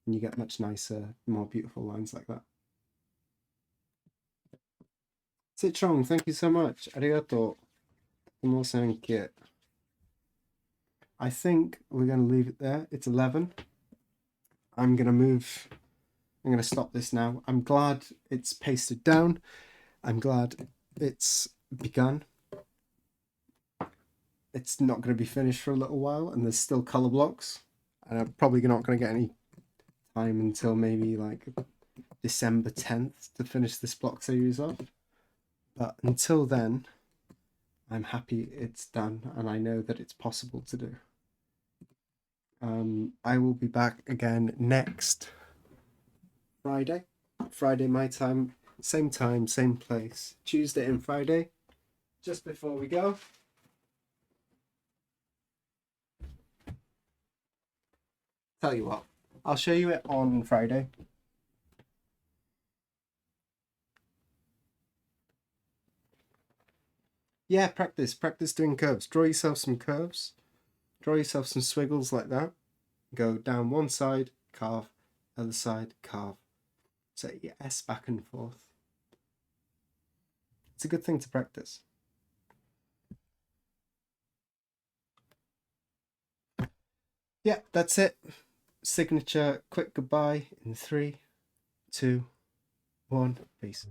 And you get much nicer, more beautiful lines like that. Citron, thank you so much. Arigato. I think we're going to leave it there. It's 11. I'm going to stop this now. I'm glad it's pasted down. I'm glad it's begun. It's not going to be finished for a little while, and there's still color blocks. And I'm probably not going to get any time until maybe like December 10th to finish this block series off. But until then, I'm happy it's done, and I know that it's possible to do. I will be back again next Friday my time, same place, Tuesday and Friday. Just before we go, tell you what, I'll show you it on Friday. Yeah, practice doing curves. Draw yourself some curves, draw yourself some swiggles like that. Go down one side, carve, other side, carve. Set your S back and forth. It's a good thing to practice. Yeah, that's it. Signature quick goodbye in 3, 2, 1. Peace.